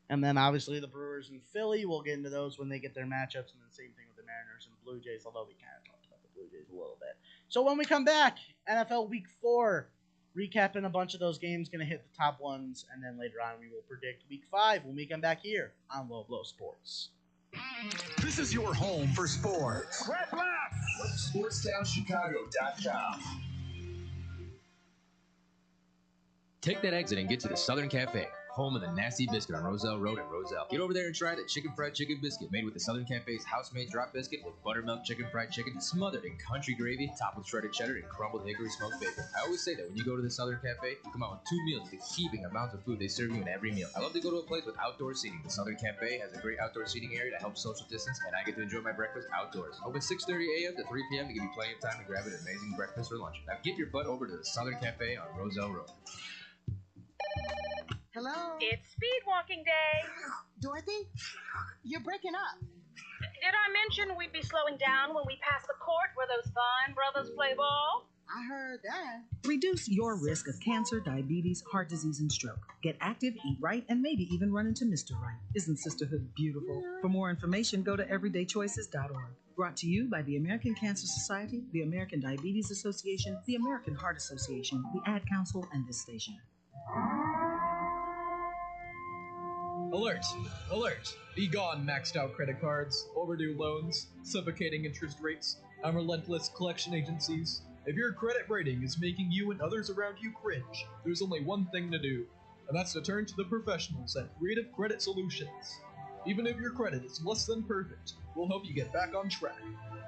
And then obviously the Brewers and Philly. We'll get into those when they get their matchups, and then same thing with the Mariners and Blue Jays. Although we kind of talked about the Blue Jays a little bit. So when we come back, NFL Week 4, recapping a bunch of those games, going to hit the top ones, and then later on we will predict Week 5 when we come back here on Low Blow Sports. This is your home for sports. Red Black! SportsTownChicago.com. Take that exit and get to the Southern Cafe. home of the Nasty Biscuit on Roselle Road in Roselle. Get over there and try the chicken fried chicken biscuit made with the Southern Cafe's house-made drop biscuit with buttermilk chicken fried chicken smothered in country gravy, topped with shredded cheddar and crumbled hickory smoked bacon. I always say that when you go to the Southern Cafe, you come out with 2 meals with the heaping amounts of food they serve you in every meal. I love to go to a place with outdoor seating. The Southern Cafe has a great outdoor seating area to help social distance, and I get to enjoy my breakfast outdoors. Open 6:30 a.m. to 3 p.m. to give you plenty of time to grab an amazing breakfast or lunch. Now get your butt over to the Southern Cafe on Roselle Road. Hello? It's speed walking day. Dorothy? You're breaking up. Did I mention we'd be slowing down when we pass the court where those fine brothers play ball? I heard that. Reduce your risk of cancer, diabetes, heart disease, and stroke. Get active, eat right, and maybe even run into Mr. Right. Isn't sisterhood beautiful? For more information, go to everydaychoices.org. Brought to you by the American Cancer Society, the American Diabetes Association, the American Heart Association, the Ad Council, and this station. Alert! Alert! Be gone, maxed out credit cards, overdue loans, suffocating interest rates, and relentless collection agencies. If your credit rating is making you and others around you cringe, there's only one thing to do, and that's to turn to the professionals at Creative Credit Solutions. Even if your credit is less than perfect, we'll help you get back on track.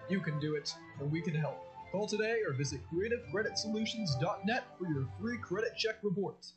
You can do it, and we can help. Call today or visit creativecreditsolutions.net for your free credit check report.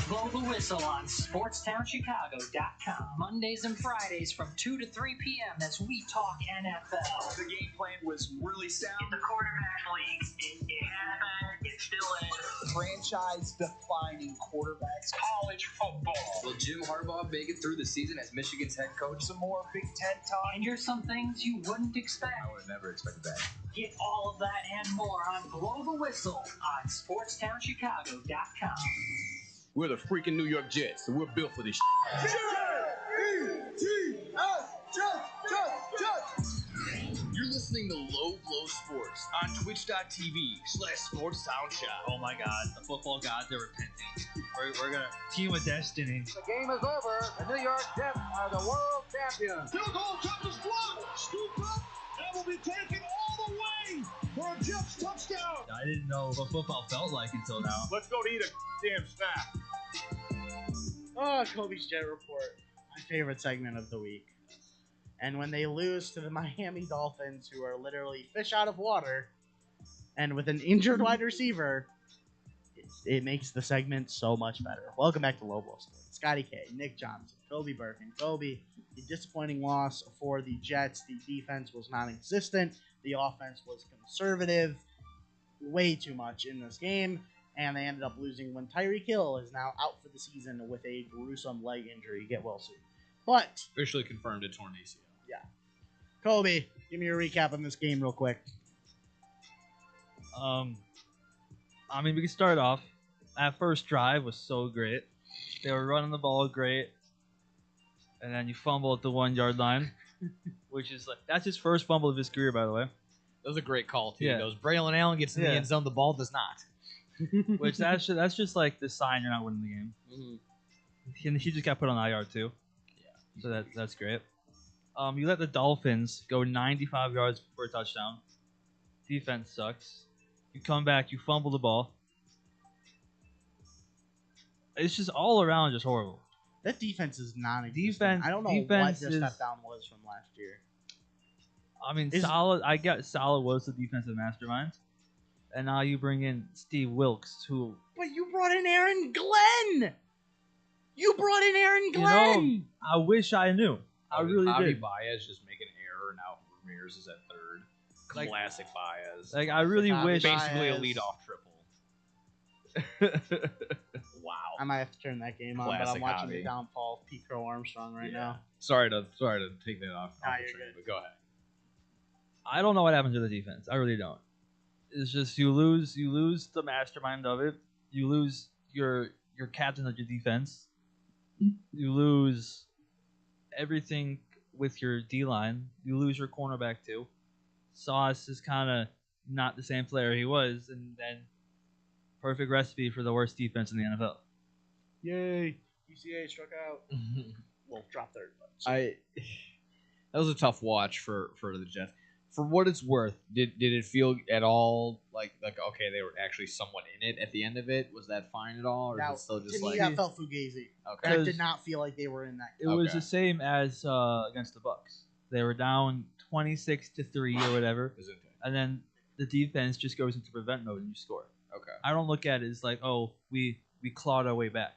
Blow the whistle on SportsTownChicago.com. Mondays and Fridays from 2 to 3 p.m. as we talk NFL. The game plan was really sound. In the quarterback league, it has been, it still is. Franchise-defining quarterbacks. College football. Will Jim Harbaugh make it through the season as Michigan's head coach? Some more Big Ten talk. And here's some things you wouldn't expect. I would have never expected that. Get all of that and more on Blow the Whistle on SportsTownChicago.com. We're the freaking New York Jets, so we're built for this shit. You're listening to Low Blow Sports on twitch.tv/SportsTownShop. Oh my God, the football gods are repenting. We're gonna team with destiny. The game is over. The New York Jets are the world champions. Field goal attempt is blocked. Scoop up and will be taken all the way for a Jets touchdown. I didn't know what football felt like until now. Let's go to eat a damn snack. Oh, Kobe's Jet Report. My favorite segment of the week. And when they lose to the Miami Dolphins, who are literally fish out of water, and with an injured wide receiver, it makes the segment so much better. Welcome back to Low Blow Sports. Scotty K, Nick Johnson, Kobe Burke, and Kobe. The disappointing loss for the Jets. The defense was non-existent. The offense was conservative. Way too much in this game. And they ended up losing when Tyreek Hill is now out for the season with a gruesome leg injury. Get well soon. But Officially confirmed a torn ACL. yeah. Kobe, give me a recap on this game real quick. I mean, we can start off. That first drive was so great. They were running the ball great. And then you fumble at the 1 yard line, which is like, that's his first fumble of his career, by the way. That was a great call, too. Yeah. He goes, Braylon Allen gets in the end zone, the ball does not. Which that's just like the sign you're not winning the game. Mm-hmm. He just got put on IR too. Yeah. So that's great. You let the Dolphins go 95 yards for a touchdown. Defense sucks. You come back, you fumble the ball. It's just all around just horrible. That defense is non-existent. Defense. I don't know what their step down was from last year. I mean, Saleh. I got Saleh was the defensive mastermind, and now you bring in Steve Wilkes, who. But you brought in Aaron Glenn. You brought in Aaron Glenn. You know, I wish I knew. I really Javi did. Baez just make an error. Now Ramirez is at third. Classic Baez. Like, I really wish. Basically a leadoff triple. Wow. I might have to turn that game on, but Classic I'm watching hobby. the downfall of Pete Crow Armstrong right now. Sorry to take that off. Nah, the you're train, good. But go ahead. I don't know what happens to the defense. I really don't. It's just you lose the mastermind of it. You lose your captain of your defense. You lose everything with your D-line. You lose your cornerback too. Sauce is kind of not the same player he was, and then perfect recipe for the worst defense in the NFL. Yay! UCA struck out. Well, dropped third. But That was a tough watch for the Jets. For what it's worth, did it feel at all like okay, they were actually somewhat in it at the end of it? Was that fine at all, or Now, is it still just to me, like that felt fugazi. Okay. That did not feel like they were in that. It was the same as against the Bucks. They were down 26-3 or whatever, and then the defense just goes into prevent mode and you score. Okay. I don't look at it as like, oh, we clawed our way back,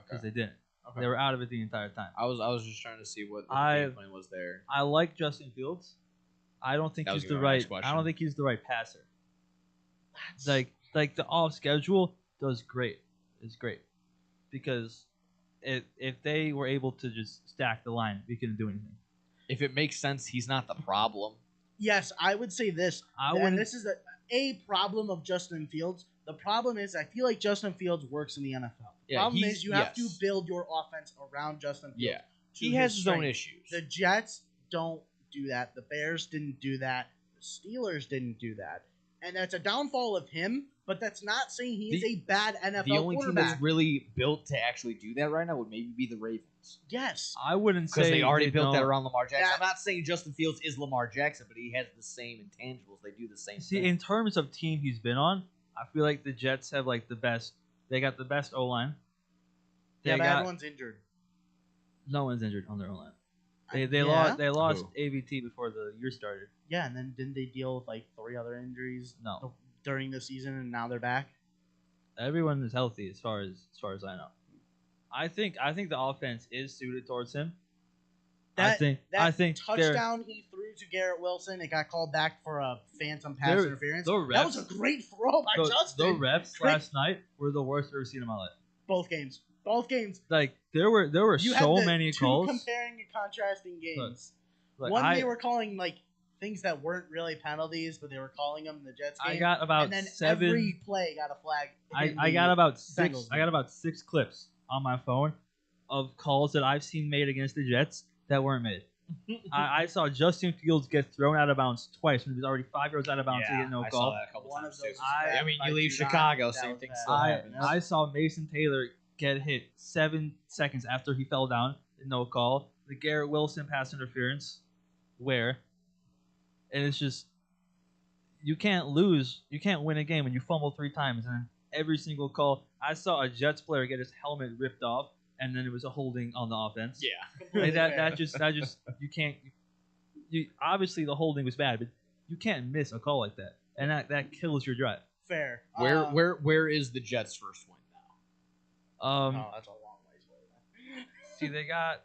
because they didn't. Okay. They were out of it the entire time. I was just trying to see what the game plan was there. I like Justin Fields. I don't think That was he's the gonna be my next right. I question. don't think he's the right passer. Like the off schedule does great. It's great because if they were able to just stack the line, we couldn't do anything. If it makes sense, he's not the problem. Yes, I would say this. And this is a problem of Justin Fields. The problem is, I feel like Justin Fields works in the NFL. The Yeah, problem he's- is, you have to yes. build your offense around Justin Fields. Yeah. to He has his own strength. issues. The Jets don't do that. The Bears didn't do that. The Steelers didn't do that. And that's a downfall of him, but that's not saying he is a bad NFL The only team quarterback. that's really built to actually do that right now would maybe be the Ravens. Yes. I wouldn't say Because they already built that don't. around Lamar Jackson. I'm not saying Justin Fields is Lamar Jackson, but he has the same intangibles. They do the same See, thing. in terms of team he's been on, I feel like the Jets have like the best. They got the best O line. Yeah, but everyone's injured. No one's injured on their O line. They Yeah? lost Who? AVT before the year started. Yeah, and then didn't they deal with like 3 other injuries No. during the season, and now they're back? Everyone is healthy as far as I know. I think the offense is suited towards him. I think they're- touchdown he threw to Garrett Wilson, it got called back for a phantom pass They're- interference. the That was refs- a great throw by the Justin. refs Great- last night were the worst I've ever seen in my life. Both games. Like there were You so had the many two calls. comparing and contrasting games. Look, One they were calling like things that weren't really penalties, but they were calling them in the Jets game. I got about and then 7 every play got a flag. in I the got about six. Bengals I got about 6 clips on my phone of calls that I've seen made against the Jets that weren't made. I saw Justin Fields get thrown out of bounds twice when he was already 5 yards out of bounds to get no I call. saw that a couple One times of those too. was bad I mean, by you leave Judon. Chicago, That same was thing bad. still happens. I saw Mason Taylor get hit 7 seconds after he fell down, no call. The Garrett Wilson pass interference, where, and it's just you can't lose, you can't win a game when you fumble 3 times and then every single call. I saw a Jets player get his helmet ripped off, and then it was a holding on the offense. Yeah, Like that just you can't. You obviously the holding was bad, but you can't miss a call like that, and that kills your drive. Fair. Where is the Jets' first win now? Oh, that's a long ways away. See, they got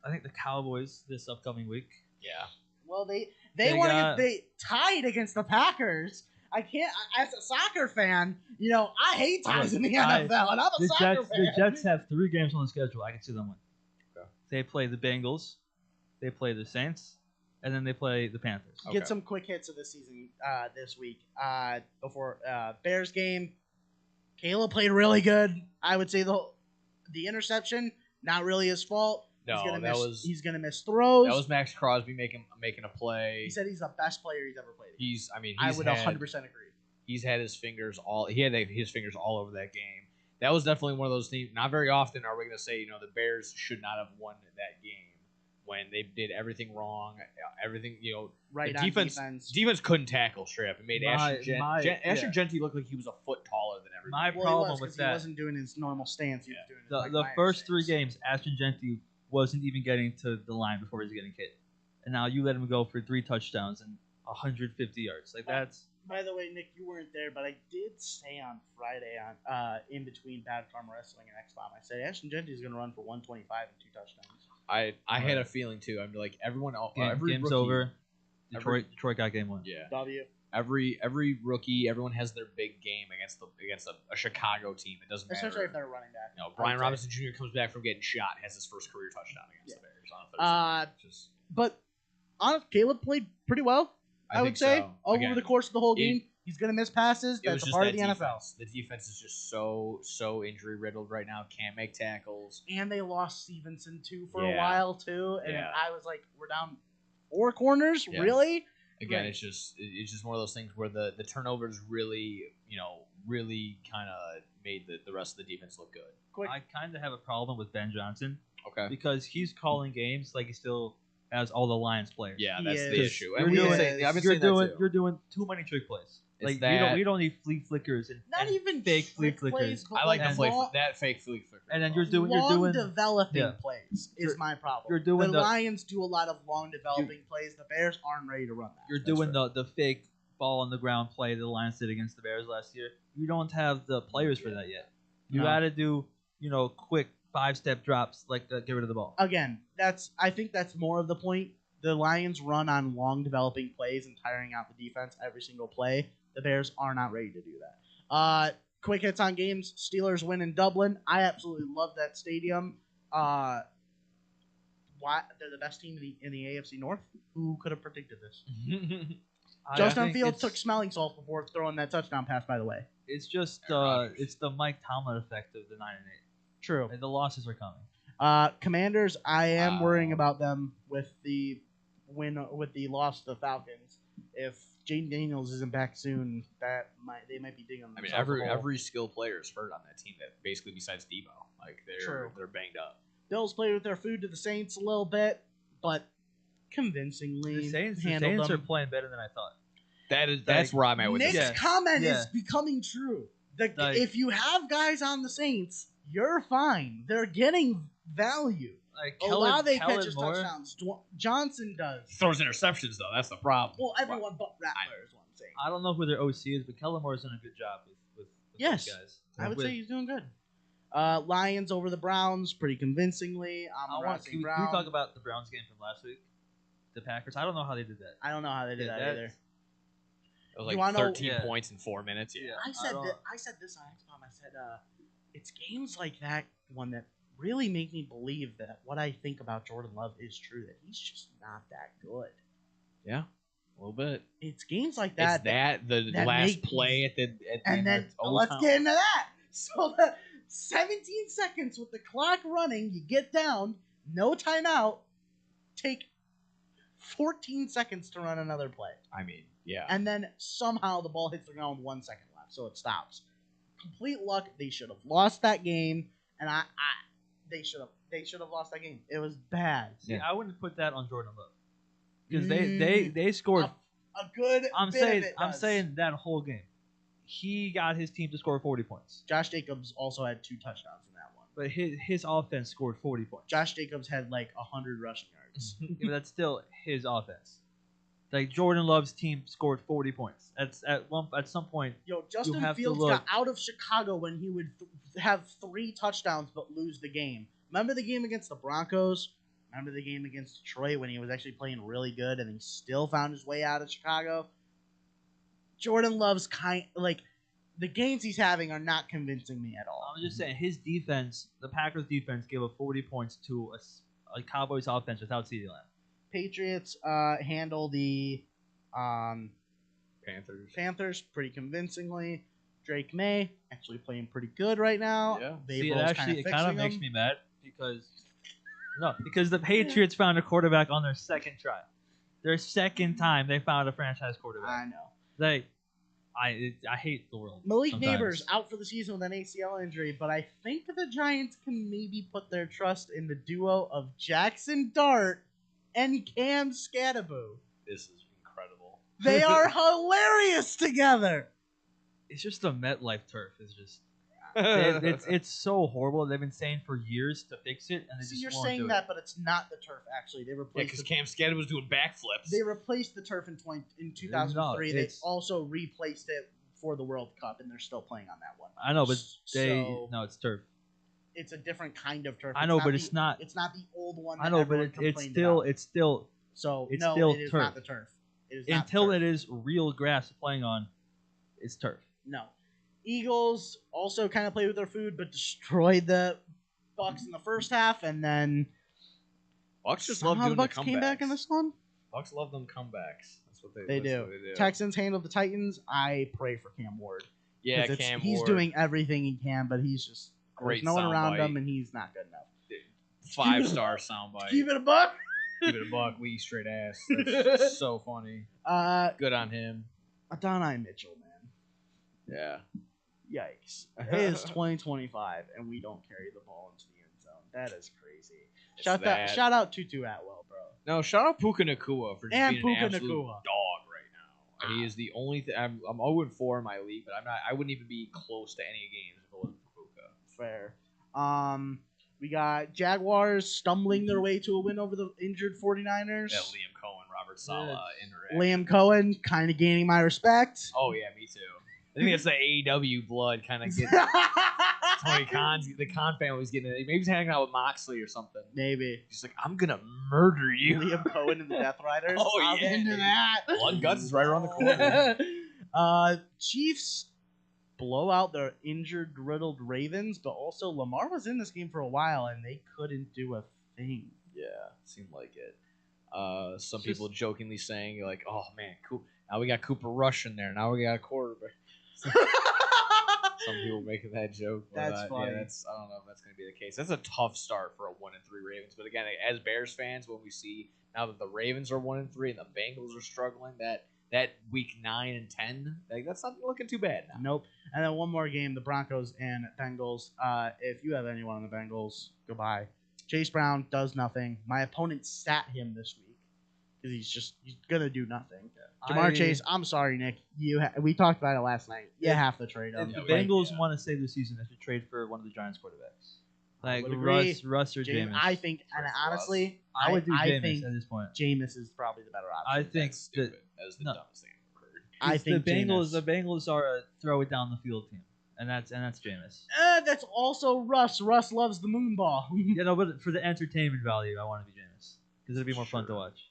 I think the Cowboys this upcoming week. Yeah. Well, they They want to got- get they tied against the Packers. I can't. As a soccer fan, I hate ties in the NFL, and I'm a soccer fan. The Jets have 3 games on the schedule. I can see them win. Okay. They play the Bengals, they play the Saints, and then they play the Panthers. Get some quick hits of the season this week. Before Bears game, Caleb played really good. I would say the interception, not really his fault. No, he's gonna miss throws. That was Max Crosby making a play. He said he's the best player he's ever played. I would 100% agree. He's had his fingers all all over that game. That was definitely one of those things. Not very often are we going to say, the Bears should not have won that game when they did everything wrong. Everything, Right the on defense couldn't tackle straight up. It made Ashton yeah. Genty look like he was a foot taller than everybody. My problem with he that, wasn't doing his normal stance. He was doing his the Mike Myers first stance. 3 games, Ashton Genty wasn't even getting to the line before he was getting hit, and now you let him go for 3 touchdowns and 150 yards. Like that's. By the way, Nick, you weren't there, but I did say on Friday on in between Bad Farm Wrestling and X-Bomb, I said Ashton Genty is going to run for 125 and 2 touchdowns. I had a feeling too. I'm like everyone else. Game's rookie, over. Detroit got game 1. Yeah. W. Every rookie, everyone has their big game against a Chicago team. It doesn't matter. Especially if they're running back. Brian Robinson Jr. comes back from getting shot, has his first career touchdown against the Bears on Thursday. But honestly, Caleb played pretty well. I would think say so. over Again, the course of the whole game, he's going to miss passes. It was That's a just part of that the NFL. defense. The defense is just so injury riddled right now. Can't make tackles. And they lost Stevenson too for a Yeah. while too. And Yeah. I was like, we're down 4 corners, Yeah. really? Again, Right. it's just one of those things where the turnovers really really kind of made the rest of the defense look good. Quick. I kind of have a problem with Ben Johnson. Okay. Because he's calling games like he's still as all the Lions players. Yeah, He that's is. the issue. You're And we've been doing, saying- I've been you're saying that doing, too. you're doing too many trick plays. It's Like that- we don't need flea flickers and Not even fake flea trick plays, flickers. but I like the and- flea, that fake flea flicker. And then you're doing long developing yeah. plays is You're- my problem. you're doing the the- Lions do a lot of long developing plays. The Bears aren't ready to run that. You're doing the fake ball on the ground play the Lions did against the Bears last year. You don't have the players for that yet. You No. got to do quick 5-step drops like get rid of the ball. Again, I think that's more of the point. The Lions run on long developing plays and tiring out the defense every single play. The Bears are not ready to do that. Quick hits on games. Steelers win in Dublin. I absolutely love that stadium. Why they're the best team in the AFC North? Who could have predicted this? Justin Fields took smelling salts before throwing that touchdown pass. By the way, It's just it's the Mike Tomlin effect of the 9-8. True. And the losses are coming. Commanders. I am worrying about them with the loss to the Falcons. If Jaden Daniels isn't back soon, they might be digging. I mean, themselves a hole. every skilled player is hurt on that team. That basically, besides Debo, like True. they're banged up. Bills played with their food to the Saints a little bit, but convincingly The Saints handled are them. playing better than I thought. That's where I'm at with Nick's this. comment Yeah. is becoming true. Like- If you have guys on the Saints, you're fine. They're getting value. Like Olave Kellen catches Moore, touchdowns. Johnson does. Throws interceptions though. That's the problem. Well, everyone but Rattler is what I'm saying. I don't know who their OC is, but Kellen Moore's done a good job with Yes, those guys. I would With- say he's doing good. Lions over the Browns pretty convincingly. Can we talk about the Browns game from last week? The Packers. I don't know how they did that. I don't know how they did that either. It was You like wanna know- 13 Yeah. points in 4 minutes. Yeah. I said this on XCOM. I said it's games like that one that really make me believe that what I think about Jordan Love is true. That he's just not that good. Yeah. A little bit. It's games like that. The that last make- play at the and then let's get into that. So the 17 seconds with the clock running, you get down, no timeout, take 14 seconds to run another play. I mean, yeah. And then somehow the ball hits the ground 1 second left, so it stops. Complete luck. They should have lost that game, and they should have lost that game. It was bad. See, I wouldn't put that on Jordan Love because they scored a good. I'm bit saying of it I'm does. saying that whole game, he got his team to score 40 points. Josh Jacobs also had 2 touchdowns in that one. But his offense scored 40 points. Josh Jacobs had like 100 rushing yards. Yeah, but that's still his offense. Like Jordan Love's team scored 40 points. At some point, Yo, you Justin have Fields to look. got out of Chicago when he would have 3 touchdowns but lose the game. Remember the game against the Broncos? Remember the game against Detroit when he was actually playing really good and he still found his way out of Chicago? Jordan Love's the games he's having are not convincing me at all. I'm just saying his defense, the Packers defense, gave up 40 points to a Cowboys offense without CeeDee Lamb. Patriots handle the Panthers pretty convincingly. Drake May actually playing pretty good right now. Yeah. See, it kind of makes me mad because the Patriots found a quarterback on their second try. Their second time they found a franchise quarterback. I know. I hate the world. Malik sometimes. Neighbors out for the season with an ACL injury, but I think the Giants can maybe put their trust in the duo of Jackson Dart and Cam Scattaboo. This is incredible. They are hilarious together. It's just the MetLife turf is just it's so horrible. They've been saying for years to fix it, and they See, just you're won't saying do that, it. but it's not the turf. Actually, they Yeah, replaced. because Cam Skadden was doing backflips. They replaced the turf in 2003. No, they it's- also replaced it for the World Cup, and they're still playing on that one. I know, but So- no, it's turf. It's a different kind of turf. I know, not but the- it's not. It's not the old one. I know, but everyone it's complained still about. it's still So it's no, still it is turf. not the turf. It is not the Until turf. it is real grass playing on, it's turf. No. Eagles also kind of played with their food, but destroyed the Bucks in the first half, and then Bucks just love somehow doing the Bucks the came back in comebacks. this one. Bucks love them comebacks. That's what They that's do. what they do. Texans handled the Titans. I pray for Cam Ward. Yeah, 'Cause Cam he's Ward. doing everything he can, but he's just Great there's no one around soundbite. him, and he's not good enough. 5-star soundbite. Keep it a buck. Keep it a buck. We straight ass. That's so funny. Good on him. Adonai Mitchell, man. Yeah. Yikes. It is 2025, and we don't carry the ball into the end zone. That is crazy. It's Shout that. out Tutu Atwell, bro. No, shout out Puka Nacua for just And being an Puka absolute Nacua. dog right now. And he is the only thing. I'm 0-4 in my league, but I wouldn't even be close to any games if it wasn't for Puka. Fair. We got Jaguars stumbling their way to a win over the injured 49ers. Yeah, Liam Cohen, Robert Saleh, interact. Liam Cohen kind of gaining my respect. Oh yeah, me too. I think it's the AEW blood kind of getting. Tony Khan's, the Khan family's getting it. Maybe he's hanging out with Moxley or something. Maybe. He's like, I'm gonna murder you. Liam Cohen and the Death Riders. Oh, I'm yeah. into that. Blood and Guts is right around the corner. Chiefs blow out their injured, riddled Ravens, but also Lamar was in this game for a while and they couldn't do a thing. Yeah, seemed like it. Some people jokingly saying like, "Oh man, now we got Cooper Rush in there. Now we got a quarterback." Some people making that joke. But, That's funny. Yeah, I don't know if that's going to be the case. That's a tough start for a 1-3 Ravens. But again, as Bears fans, when we see now that the Ravens are 1-3 and the Bengals are struggling, that week 9 and 10, that's not looking too bad now. Nope. And then one more game, the Broncos and Bengals. If you have anyone on the Bengals, goodbye. Chase Brown does nothing. My opponent sat him this week because he's gonna do nothing. Jamar Chase, I'm sorry, Nick. We talked about it last night. You have to trade him. If the Bengals want to save the season, they should trade for one of the Giants quarterbacks, like Russ or Jameis. I think, and honestly, I would do Jameis think at this point. Jameis is probably the better option. I think that was the dumbest thing I've heard. I think the Bengals are a throw it down the field team, and that's Jameis. That's also Russ. Russ loves the moon ball. But for the entertainment value, I want to be Jameis because it'll be more fun to watch.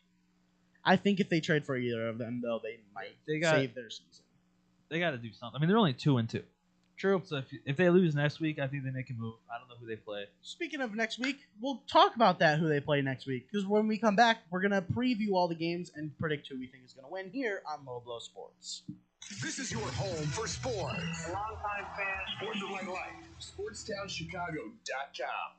I think if they trade for either of them, though, they might save their season. They got to do something. I mean, they're only 2-2. True. So if they lose next week, I think they make a move. I don't know who they play. Speaking of next week, we'll talk about that, who they play next week. Because when we come back, we're going to preview all the games and predict who we think is going to win here on Low Blow Sports. This is your home for sports. A longtime fan, sports is like life. SportsTownChicago.com.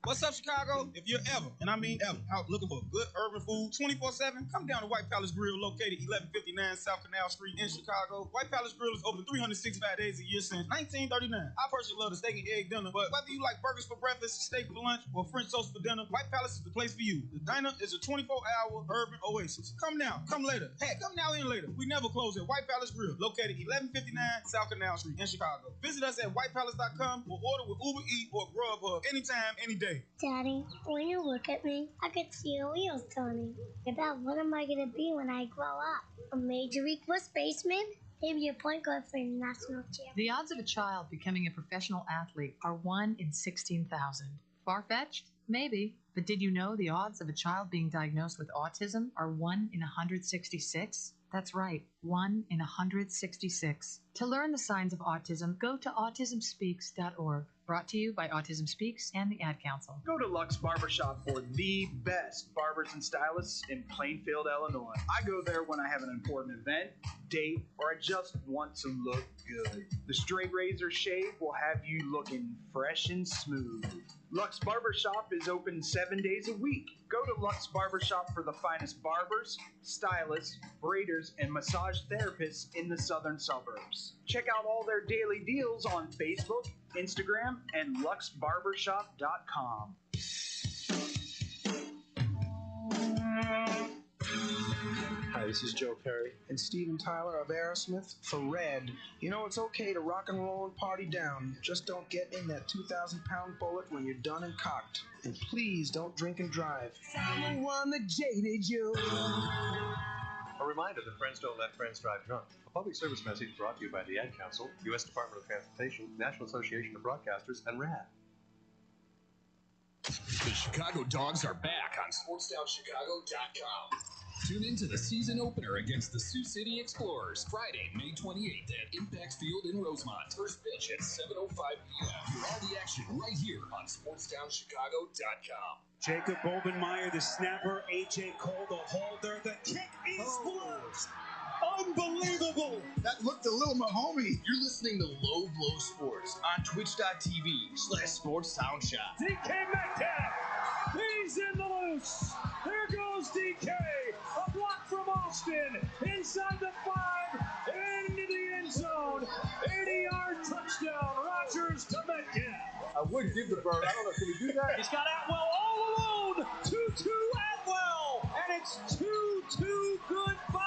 What's up, Chicago? If you're ever, and I mean ever, out looking for good urban food 24/7, come down to White Palace Grill, located 1159 South Canal Street in Chicago. White Palace Grill is open 365 days a year since 1939. I personally love the steak and egg dinner, but whether you like burgers for breakfast, steak for lunch, or French toast for dinner, White Palace is the place for you. The diner is a 24-hour urban oasis. Come now, come later. Hey, come now and later. We never close at White Palace Grill, located 1159 South Canal Street in Chicago. Visit us at whitepalace.com or order with Uber Eats or Grubhub anytime, any day. Daddy, when you look at me, I can see your wheels turning. Dad, what am I going to be when I grow up? A Major League West baseman? Maybe a point guard for the national team. The odds of a child becoming a professional athlete are 1 in 16,000. Far-fetched? Maybe. But did you know the odds of a child being diagnosed with autism are 1 in 166? That's right, 1 in 166. To learn the signs of autism, go to autismspeaks.org. Brought to you by Autism Speaks and the Ad Council. Go to Lux Barbershop for the best barbers and stylists in Plainfield, Illinois. I go there when I have an important event, date, or I just want to look good. The straight razor shave will have you looking fresh and smooth. Lux Barbershop is open 7 days a week. Go to Lux Barbershop for the finest barbers, stylists, braiders, and massage therapists in the southern suburbs. Check out all their daily deals on Facebook, Instagram, and luxbarbershop.com. Hi, this is Joe Perry and Steven Tyler of Aerosmith for Red. You know, it's okay to rock and roll and party down. Just don't get in that 2,000-pound bullet when you're done and cocked. And please don't drink and drive. I'm the one that jaded you. A reminder that friends don't let friends drive drunk. A public service message brought to you by the Ad Council, U.S. Department of Transportation, National Association of Broadcasters, and RAD. The Chicago Dogs are back on SportsTownChicago.com. Tune in to the season opener against the Sioux City Explorers, Friday, May 28th at Impact Field in Rosemont. First pitch at 7:05 p.m. For all the action right here on SportsTownChicago.com. Jacob Bobenmeyer, the snapper. A.J. Cole, the holder. The kick is blocked. Unbelievable. That looked a little Mahomey. You're listening to Low Blow Sports on twitch.tv/SportsTownShop. DK Metcalf. He's in the loose. There goes DK. A block from Austin. Inside the 5. Into the end zone. 80-yard touchdown. Rodgers to Metcalf. I would give the bird. I don't know. Can we do that? He's got Atwell all alone. 2-2 And it's 2-2 goodbye.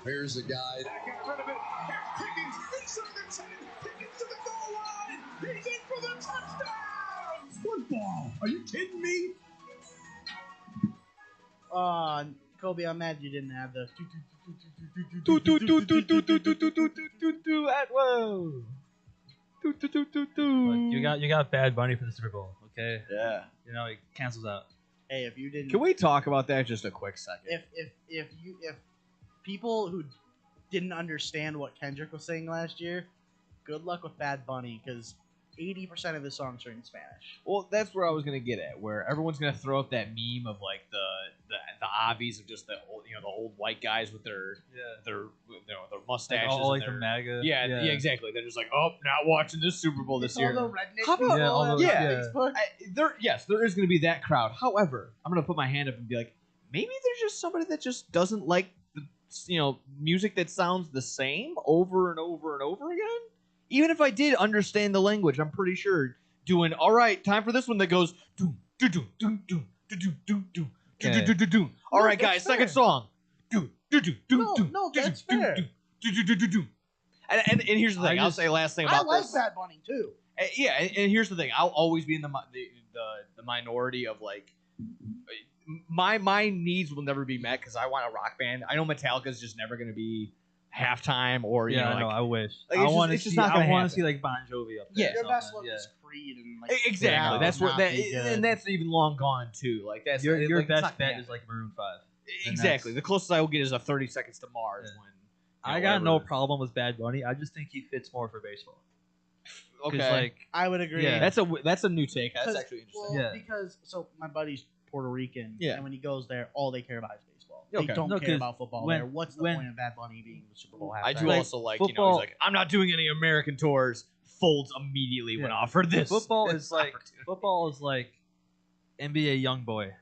Here's the guy. Back in front of it. Here's Pickens inside the 10. Pickens to the goal line. He's in for the touchdown. Football. Are you kidding me? Kobe, I'm mad you didn't have the. You got Bad Bunny for the Super Bowl, okay? Yeah. You know, it cancels out. Hey, if you didn't. Can we talk about that just a quick second? If people who didn't understand what Kendrick was saying last year, good luck with Bad Bunny because 80% of his songs are in Spanish. Well, that's where I was gonna get at, where everyone's gonna throw up that meme of like the obvies of just the old white guys with their mustaches, all and like the their, MAGA. yeah, exactly. They're just like, oh, not watching this Super Bowl this year. All the redneck How about, people on Facebook. there is gonna be that crowd. However, I'm gonna put my hand up and be like, maybe there's just somebody that just doesn't like the music that sounds the same over and over and over again. Even if I did understand the language, I'm pretty sure doing all right. Time for this one that goes doom doom doom doom doom doom doom doom doom doom doom. All right, guys, second song. Doom doom doom doom. No, that's fair. And here's the thing. I'll say last thing about I like this. Bad Bunny too. Yeah, and here's the thing. I'll always be in the minority of like my needs will never be met because I want a rock band. I know Metallica's just never going to be halftime or you know, I like, know. I wish. Like, I want to it's just see. not gonna I want happen. to see like Bon Jovi up there. Yeah. Their best something, look is Creed and like Exactly. Wow, That's what not that be good. and that's even long gone too. Like that's Your like, it's best not bet gonna is like Maroon 5. And exactly. that's- The closest I will get is a 30 Seconds to Mars when I got no problem with Bad Bunny. I just think he fits more for baseball. 'Cause, Okay. like, I would agree. Yeah. That's a new take. That's 'Cause- actually interesting. Well, Yeah. because my buddy's Puerto Rican, Yeah. and when he goes there, all they care about is baseball. Okay. They don't No, care 'cause about football when- there. What's the when- point of Bad Bunny being the Super Bowl halftime? I do Like, also like football- he's like, I'm not doing any American tours. Folds immediately when Yeah. offered this. Football this is like opportunity. NBA YoungBoy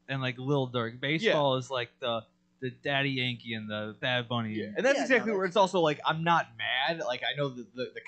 and like Lil Durk. Baseball is like the Daddy Yankee and the Bad Bunny. Yeah. And that's exactly where it's also like I'm not mad. Like I know the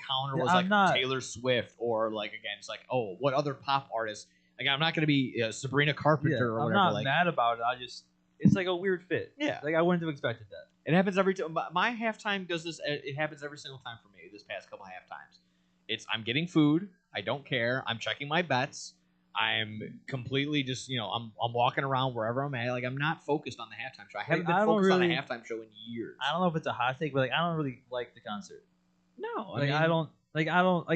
counter Yeah, was I'm like not- Taylor Swift or like again it's like oh what other pop artists like I'm not gonna be Sabrina Carpenter Yeah, or I'm whatever. not like mad about it. It's like a weird fit. Yeah. Like I wouldn't have expected that. it happens every time. My halftime does this. It happens every single time for me. This past couple halftimes, I'm getting food. I don't care. I'm checking my bets. I'm completely just I'm walking around wherever I'm at. Like I'm not focused on the halftime show. I haven't been I don't focused on a really- halftime show in years. I don't know if it's a hot take, but like I don't really like the concert. No, Like I don't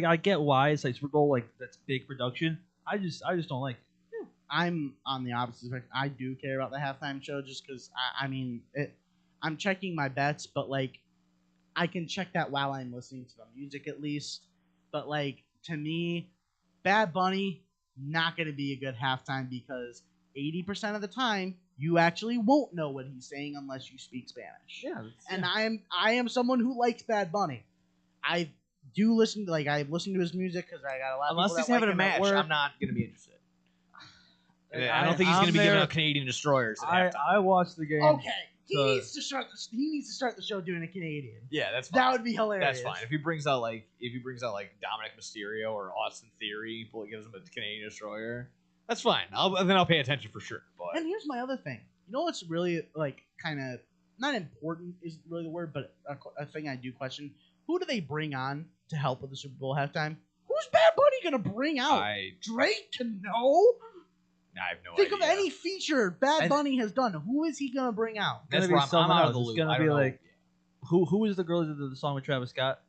I get why it's like Super Bowl, like that's big production. I just don't like it. I'm on the opposite spectrum. I do care about the halftime show just because I'm checking my bets, but like I can check that while I'm listening to the music at least. But like to me, Bad Bunny not going to be a good halftime because 80% of the time you actually won't know what he's saying unless you speak Spanish. Yeah, And I am someone who likes Bad Bunny. I do listen to I listen to his music because I got a lot of Unless people he's that like having a him at match, work. I'm not gonna be interested. Like, I don't think he's I'm gonna be giving there- out Canadian destroyers. At halftime. I watched the game. Okay, he So- needs to start. He needs to start the show doing a Canadian. Yeah, that's fine. That would be hilarious. That's fine. If he brings out like Dominic Mysterio or Austin Theory, gives him a Canadian destroyer, that's fine. Then I'll pay attention for sure. But And here's my other thing. You know what's really kind of not important is really the word, but a thing I do question: who do they bring on to help with the Super Bowl halftime? Who's Bad Bunny gonna bring out? Drake? No. I have no Think idea. of any feature Bad Bunny has done. Who is he gonna bring out? It's gonna be where I'm someone out of else. the It's loop. gonna I be don't know. like who is the girl that did the song with Travis Scott?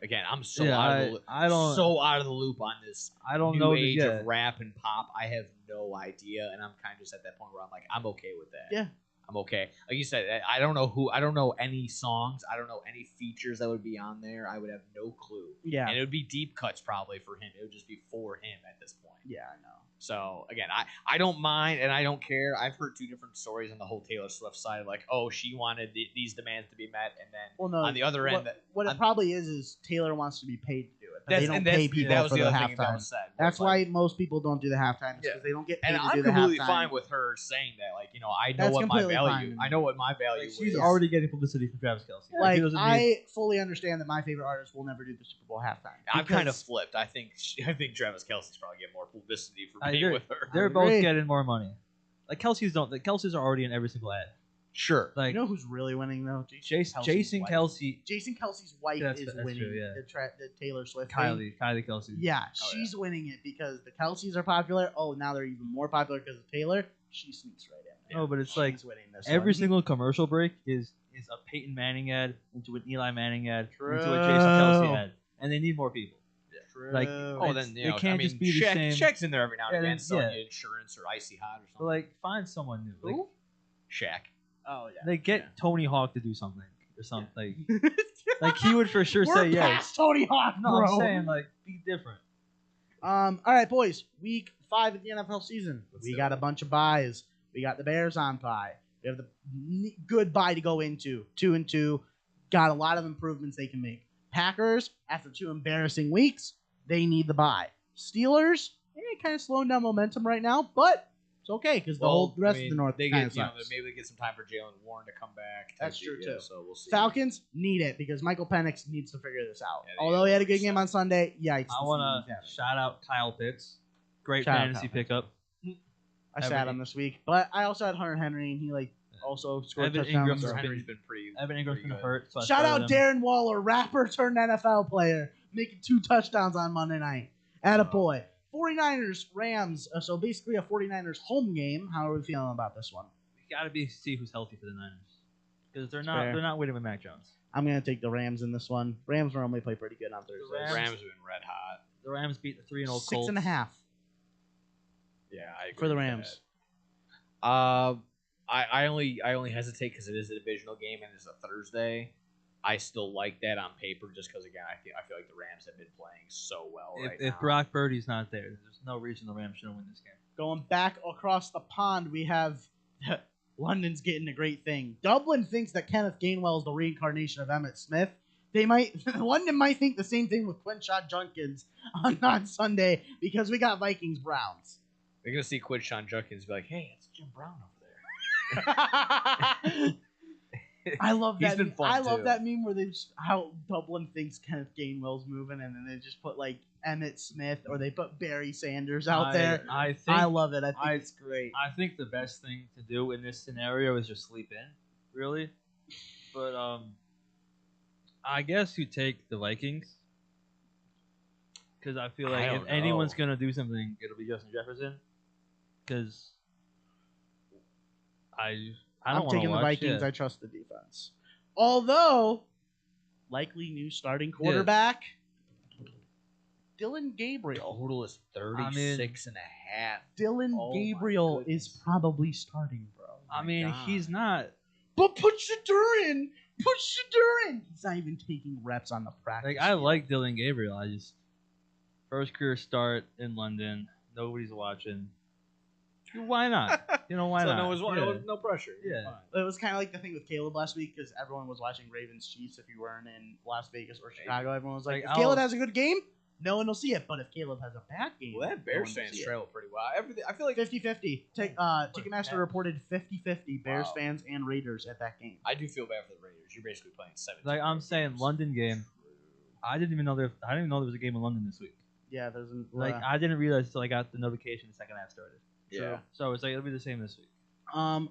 Again, I'm so Yeah, out of the loop. I don't- so out of the loop on this. I don't new know age yet. of rap and pop. I have no idea, and I'm kind of just at that point where I'm like, I'm okay with that. Yeah. I'm okay. Like you said, I don't know any songs. I don't know any features that would be on there. I would have no clue. Yeah. And it would be deep cuts probably for him. It would just be for him at this point. Yeah, I know. So again, I don't mind and I don't care. I've heard two different stories on the whole Taylor Swift side of like, oh, she wanted these demands to be met, and then Well, no. on the other end, what it probably is Taylor wants to be paid to do it. But That's- they don't and that's- pay people that was for the the other thing that halftime. was said, That's was why most people don't do the halftime because Yeah. they don't get paid and to I'm do the completely halftime. fine with her saying that. Like, I know That's what my completely value. fine. I know what my value is. She's already getting publicity from Travis Kelce. Like She doesn't need- I fully understand that my favorite artist will never do the Super Bowl halftime. I'm kind of because- flipped. I think Travis Kelce's probably get more publicity for I being agree. with her. They're both getting more money. Like Kelsey's don't. The Kelseys are already in every single ad. Sure. Like you know who's really winning though? Jason Kelsey. Jason Kelsey's wife That's is true, winning yeah. the Taylor Swift thing. Kylie Kelsey. Yeah, she's winning it because the Kelseys are popular. Oh, now they're even more popular because of Taylor. She sneaks right in. No, but it's like She's winning this every one. single commercial break is a Peyton Manning ad into an Eli Manning ad into a True. Jason Kelsey ad, and they need more people. True. Like, Oh, then it can't just be the same. Shaq's in there every now and Yeah, again, then- selling yeah. you insurance or icy hot or But something. like, find someone new. Like, Who? Shaq. Oh yeah. Like, get Tony Hawk to do something or something. Like he would for sure We're say yes. past Tony Hawk, No, bro. I'm saying like be different. All right, boys. Week 5 of the NFL season. We got a bunch of buys. We got the Bears on bye. We have the good bye to go into. 2-2. Got a lot of improvements they can make. Packers, after 2 embarrassing weeks, they need the bye. Steelers, kind of slowing down momentum right now, but it's okay because the rest of the North they kinda get sucks. maybe they get some time for Jalen Warren to come back. That's type true deal, too. So we'll see. Falcons need it because Michael Penix needs to figure this out. Yeah, they Although he had a good game on Sunday, yikes. I want to shout out Kyle Pitts. Great Shout out fantasy Kyle Pitts. pickup. I sat him this week, but I also had Hunter Henry, and he also scored Evan touchdowns. Ingram's so- been pretty. Evan Ingram's been hurt. So I Shout out started him. Darren Waller, rapper turned NFL player, making 2 touchdowns on Monday night. Attaboy. 49ers, Rams. So basically a 49ers home game. How are we feeling about this one? We got to see who's healthy for the Niners because they're Fair. not winning with Mac Jones. I'm going to take the Rams in this one. Rams normally play pretty good on Thursdays. Rams have been red hot. The Rams beat the 3-0 Colts. 6.5 Yeah, I agree for the with Rams. that. I only hesitate because it is a divisional game and it's a Thursday. I still like that on paper just because again I feel like the Rams have been playing so well right now. If Brock Purdy's not there, there's no reason the Rams shouldn't win this game. Going back across the pond, we have London's getting a great thing. Dublin thinks that Kenneth Gainwell is the reincarnation of Emmitt Smith. London might think the same thing with Quinshon Judkins on Sunday because we got Vikings Browns. They're gonna see Quinshon Judkins be like, "Hey, it's Jim Brown over there." I love He's that. been meme. fun, I love too. that meme where they just, how Dublin thinks Kenneth Gainwell's moving, and then they just put like Emmitt Smith or they put Barry Sanders out there. I love it. I think it's great. I think the best thing to do in this scenario is just sleep in, really. But I guess you take the Vikings because I feel like I if don't anyone's know. gonna do something, it'll be Justin Jefferson. Because I don't I'm want taking to the watch. Vikings. Yeah. I trust the defense. Although, likely new starting quarterback, Dylan Gabriel. Total is 36 and a half. Dylan Oh my Gabriel is probably starting, bro. I mean, God. he's not. But put Shadur in. Put Shadur in. He's not even taking reps on the practice. Like I like Dylan Gabriel. I just first career start in London. Nobody's watching. Why not? You know why So not? no pressure. Yeah. It was kind of like the thing with Caleb last week because everyone was watching Ravens Chiefs. If you weren't in Las Vegas or Chicago, everyone was like, Like, if Caleb has a good game, no one will see it. But if Caleb has a bad game, Well, that no Bears one will fans see it. travel pretty well. Everything. I feel like 50-50. Ticketmaster reported 50-50 Bears Wow. fans and Raiders at that game. I do feel bad for the Raiders. You're basically playing 17. Like I'm saying, London game. I didn't even know there was a game in London this week. Yeah, there's an, Like I didn't realize until I got the notification the second half started. Yeah. So it's like it'll be the same this week.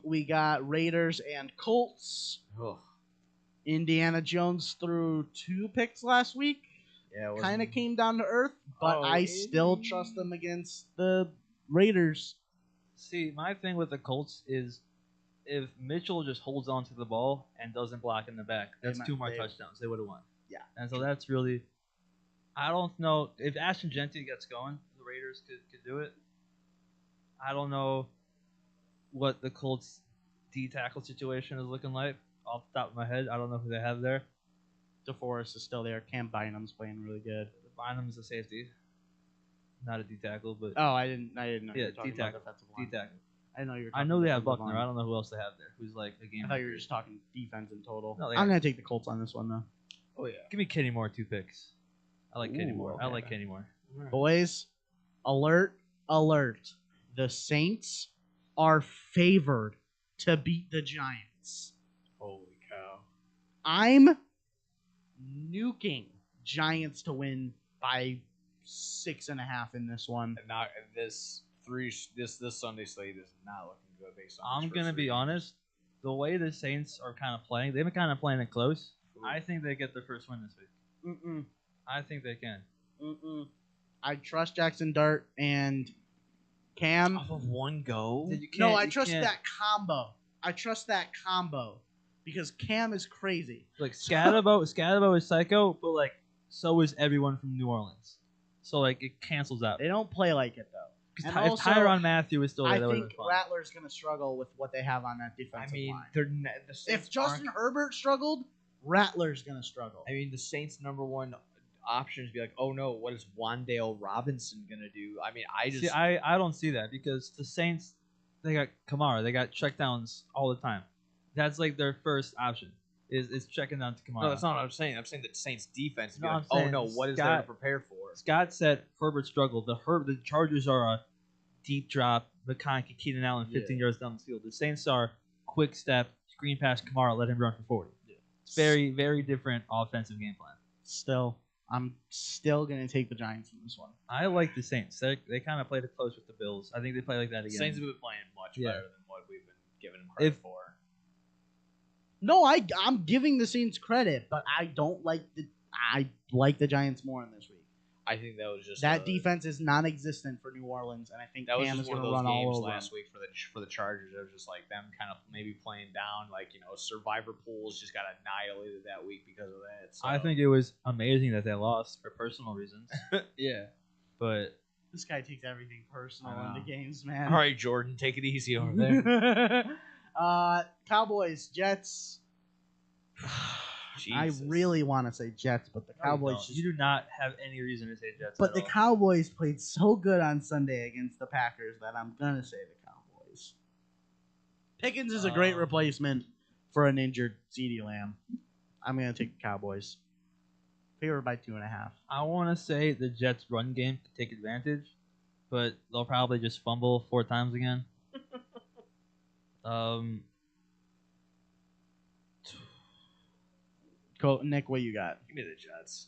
we got Raiders and Colts. Indiana Jones threw 2 picks last week. Yeah, Kind of came down to earth, but Oh, I still trust them against the Raiders. See, my thing with the Colts is if Mitchell just holds on to the ball and doesn't block in the back, that's 2 more touchdowns. They would have won. Yeah. And so that's really, I don't know if Ashton Genty gets going, the Raiders could do it. I don't know what the Colts D tackle situation is looking like off the top of my head. I don't know who they have there. DeForest is still there. Cam Bynum's playing really good. Bynum's a safety, not a D tackle, but Oh, I didn't know. yeah, you were talking D about tackle. defensive D line. tackle. I know you were. I talking know they have defensive Buckner. line. I don't know who else they have there. Who's like a game. I thought you were just talking defense in total. No, they I'm got- gonna take the Colts on this one though. Oh yeah. Give me Kenny Moore 2 picks. I like Kenny Ooh, Moore. okay. I like Kenny Moore. Boys, alert, alert. The Saints are favored to beat the Giants. Holy cow. I'm nuking Giants to win by 6.5 in this one. And now this Sunday slate is not looking based on. I'm gonna be honest. The way the Saints are kind of playing, they've been kind of playing it close. I think they get their first win this week. I think they can. I trust Jackson Dart and Cam. Off of one go? No, I trust that combo. I trust that combo because Cam is crazy. Like Scatterbo is psycho, but like so is everyone from New Orleans. So like it cancels out. They don't play like it though. Because if Tyrann Mathieu is still there, I that would have think been fun. Rattler's going to struggle with what they have on that defensive line. The Saints If Justin Herbert struggled, Rattler's going to struggle. I mean, the Saints' number one option is be like, oh no, what is Wan'Dale Robinson gonna do? I mean, I don't see that because the Saints, they got Kamara, they got checkdowns all the time. That's like their first option is checking down to Kamara. No, that's not what I'm saying. I'm saying that Saints defense. Be No, like, I'm oh saying no, what is there to prepare for? Scott said Herbert struggled. The Chargers are a deep drop, McConkey, Keenan Allen, 15 yards down the field. The Saints are quick step, screen pass, Kamara, let him run for 40. It's very, very different offensive game plan. I'm still going to take the Giants in this one. I like the Saints. They kind of played it close with the Bills. I think they play like that again. Saints have been playing much better than what we've been giving them If- credit for. No, I'm giving the Saints credit, but I like the Giants more in this week. I think that was just That defense is non-existent for New Orleans, and I think that was Cam just is one going of to those run games all over last them. week for the Chargers. It was just like them kind of maybe playing down, like Survivor pools just got annihilated that week because of that. So. I think it was amazing that they lost for personal reasons. Yeah. But This guy takes everything personal I know. in the games, man. All right, Jordan, take it easy over there. Cowboys, Jets. I really want to say Jets, but the Cowboys. you do not have any reason to say Jets. But at the all. Cowboys played so good on Sunday against the Packers that I'm gonna say the Cowboys. Pickens is a great replacement for an injured CeeDee Lamb. I'm gonna take the Cowboys. Favored by 2.5. I want to say the Jets' run game could take advantage, but they'll probably just fumble 4 times again. Nick, what you got? Give me the Jets.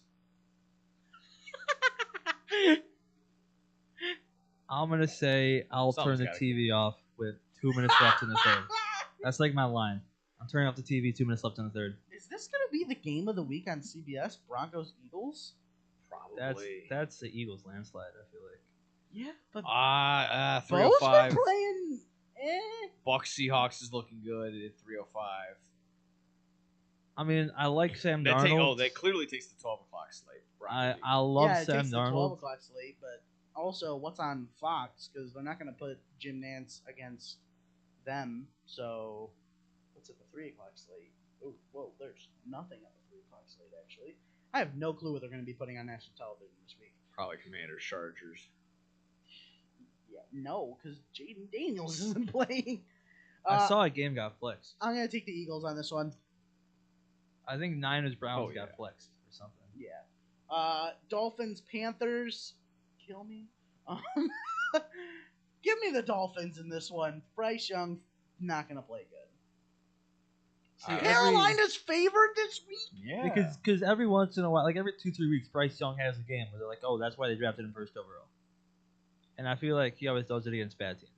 I'm gonna say I'll Something's turn the gotta TV off with 2 minutes left in the third. That's like my line. I'm turning off the TV. 2 minutes left in the third. Is this gonna be the game of the week on CBS? Broncos Eagles? Probably. That's the Eagles landslide. I feel like. Yeah, but Both 305. 305. Playing. Bucks Seahawks is looking good at 305. I mean, I like Sam That Darnold. that clearly takes the 12 o'clock slate. I love yeah, it Sam takes the 12 Darnold. o'clock slate, but also what's on Fox because they're not going to put Jim Nance against them. So what's at the 3 o'clock slate? Oh, whoa, there's nothing at the 3 o'clock slate actually. I have no clue what they're going to be putting on national television this week. Probably Commanders Chargers. Yeah, no, because Jaden Daniels isn't playing. I saw a game got flexed. I'm going to take the Eagles on this one. I think Niners Browns got flexed or something. Yeah. Dolphins Panthers. Kill me. Give me the Dolphins in this one. Bryce Young not going to play good. Carolina's favored this week? Yeah. Because every once in a while, like every 2-3 weeks, Bryce Young has a game where they're like, oh, that's why they drafted him first overall. And I feel like he always does it against bad teams.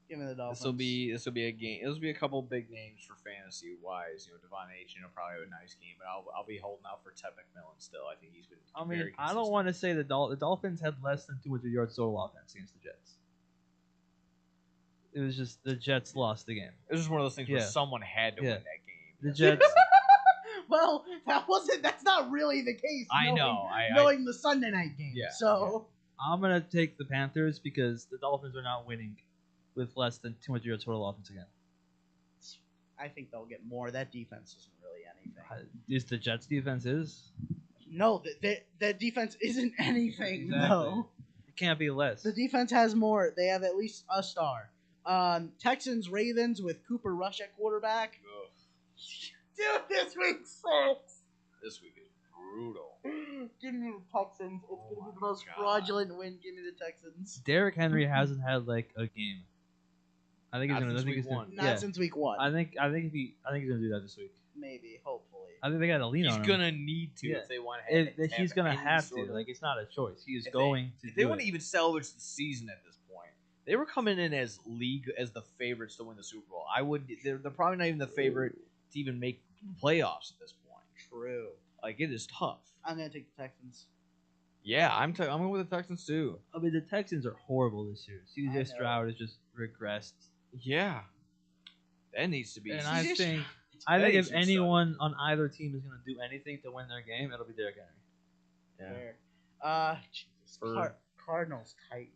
Give me the Dolphins. This will be a game. This will be a couple big names for fantasy wise. Devon Achane will probably have a nice game, but I'll be holding out for Ted McMillan still. I think he's been. I mean, very I don't want to say the Dolphins had less than 200 yards total offense against the Jets. It was just the Jets lost the game. It was just one of those things where someone had to win that game. The Jets. Well, that's not really the case. I know. Knowing the Sunday night game. Yeah. So I'm gonna take the Panthers because the Dolphins are not winning with less than 200 yards total offense again. I think they'll get more. That defense isn't really anything. Is the Jets defense is? No, that defense isn't anything. Exactly. No, it can't be less. The defense has more. They have at least a star. Texans Ravens with Cooper Rush at quarterback. Dude, this week sucks. This week is brutal. Give me the Texans. It's gonna be the most fraudulent win. Give me the Texans. Derrick Henry hasn't had like a game. I think he's Not gonna. I since think week he's gonna, one. Not since week 1. I think he's gonna do that this week. Maybe, hopefully. I think they gotta lean He's on him. gonna need to if they want to. He's gonna have to. Like it's not a choice. He is going to. If they want to even salvage the season at this point, They were coming in as the favorites to win the Super Bowl. They're probably not even the favorite to even make playoffs at this point. True. Like, it is tough. I'm gonna take the Texans. Yeah, I'm going with the Texans too. I mean, the Texans are horrible this year. I CJ know. Stroud has just regressed. Yeah, that needs to be. And I think That if is anyone on either team is gonna do anything to win their game, it'll be Derrick Henry. Yeah. Jesus. For- Cardinals Titans,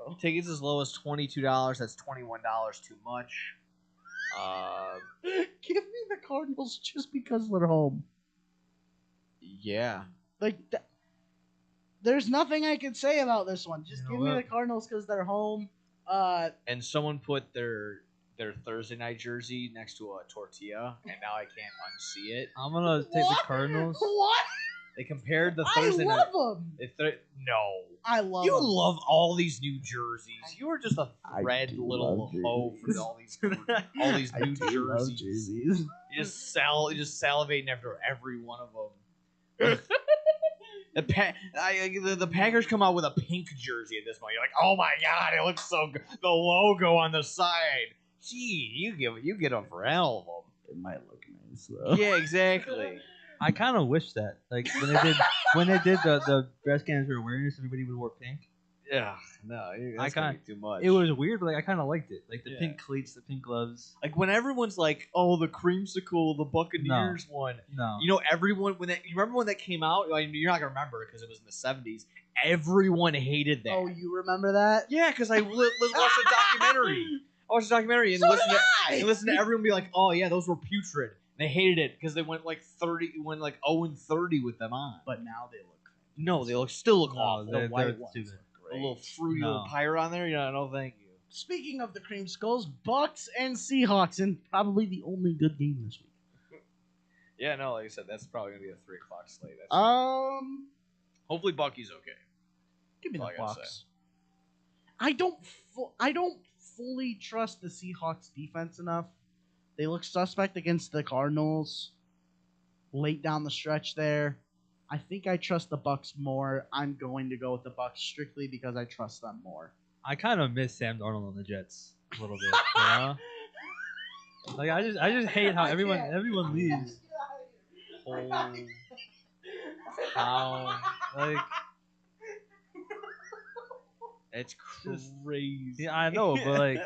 bro. Tickets as low as $22. That's $21 too much. Give me the Cardinals just because they're home. Yeah. Like, there's nothing I can say about this one. Just You know give me what? the Cardinals because they're home. And someone put their Thursday night jersey next to a tortilla, and now I can't unsee it. I'm gonna take the Cardinals. What? They compared the I Thursday love night. them. No. I love You them. love all these new jerseys. You are just a thread little hoe for all these new jerseys. You just salivating after every one of them. The Packers come out with a pink jersey at this point. You're like, oh my god, it looks so good. The logo on the side. Gee, you get them for hell of them. It might look nice though. Yeah, exactly. I kind of wish that, like, when they did the breast cancer awareness, everybody would wear pink. Yeah, no, that's gonna be too much. It was weird, but like I kind of liked it, like the Yeah. pink cleats, the pink gloves. Like when everyone's like, "Oh, the creamsicle, the Buccaneers one." No. You know, everyone you remember when that came out? Like, you're not gonna remember because it was in the '70s. Everyone hated that. Oh, you remember that? Yeah, because I watched a documentary. I watched a documentary and listened to everyone be like, "Oh yeah, those were putrid." They hated it because they went like 0-30 with them on. But now they look. No, they still look No, awful. they're The white too ones good. look great. A little fruity No. little pirate on there. Yeah, no, thank you. Speaking of the cream skulls, Bucks and Seahawks, and probably the only good game this week. Yeah, no, like I said, that's probably gonna be a 3:00 slate. That's hopefully Bucky's okay. Give me the That's all I gotta Bucks. I don't fully trust the Seahawks defense enough. They look suspect against the Cardinals late down the stretch there. I think I trust the Bucks more. I'm going to go with the Bucks strictly because I trust them more. I kind of miss Sam Darnold on the Jets a little bit. You know? Like I just hate how everyone leaves. How Like it's crazy. yeah, I know, but like,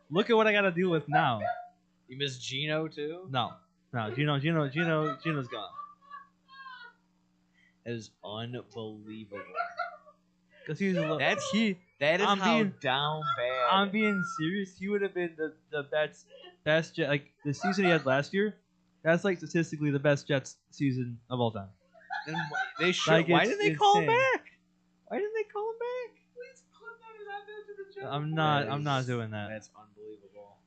look at what I gotta deal with now. You miss Gino too? No, Gino's gone. That is unbelievable. Cause he's That is I'm how being- down bad. I'm being serious. He would have been the best Jet. Like the season he had last year, that's like statistically the best Jets season of all time. Then they should. Like, Why it's didn't they call him insane. back? Why didn't they call him back? I'm not doing that. That's unbelievable.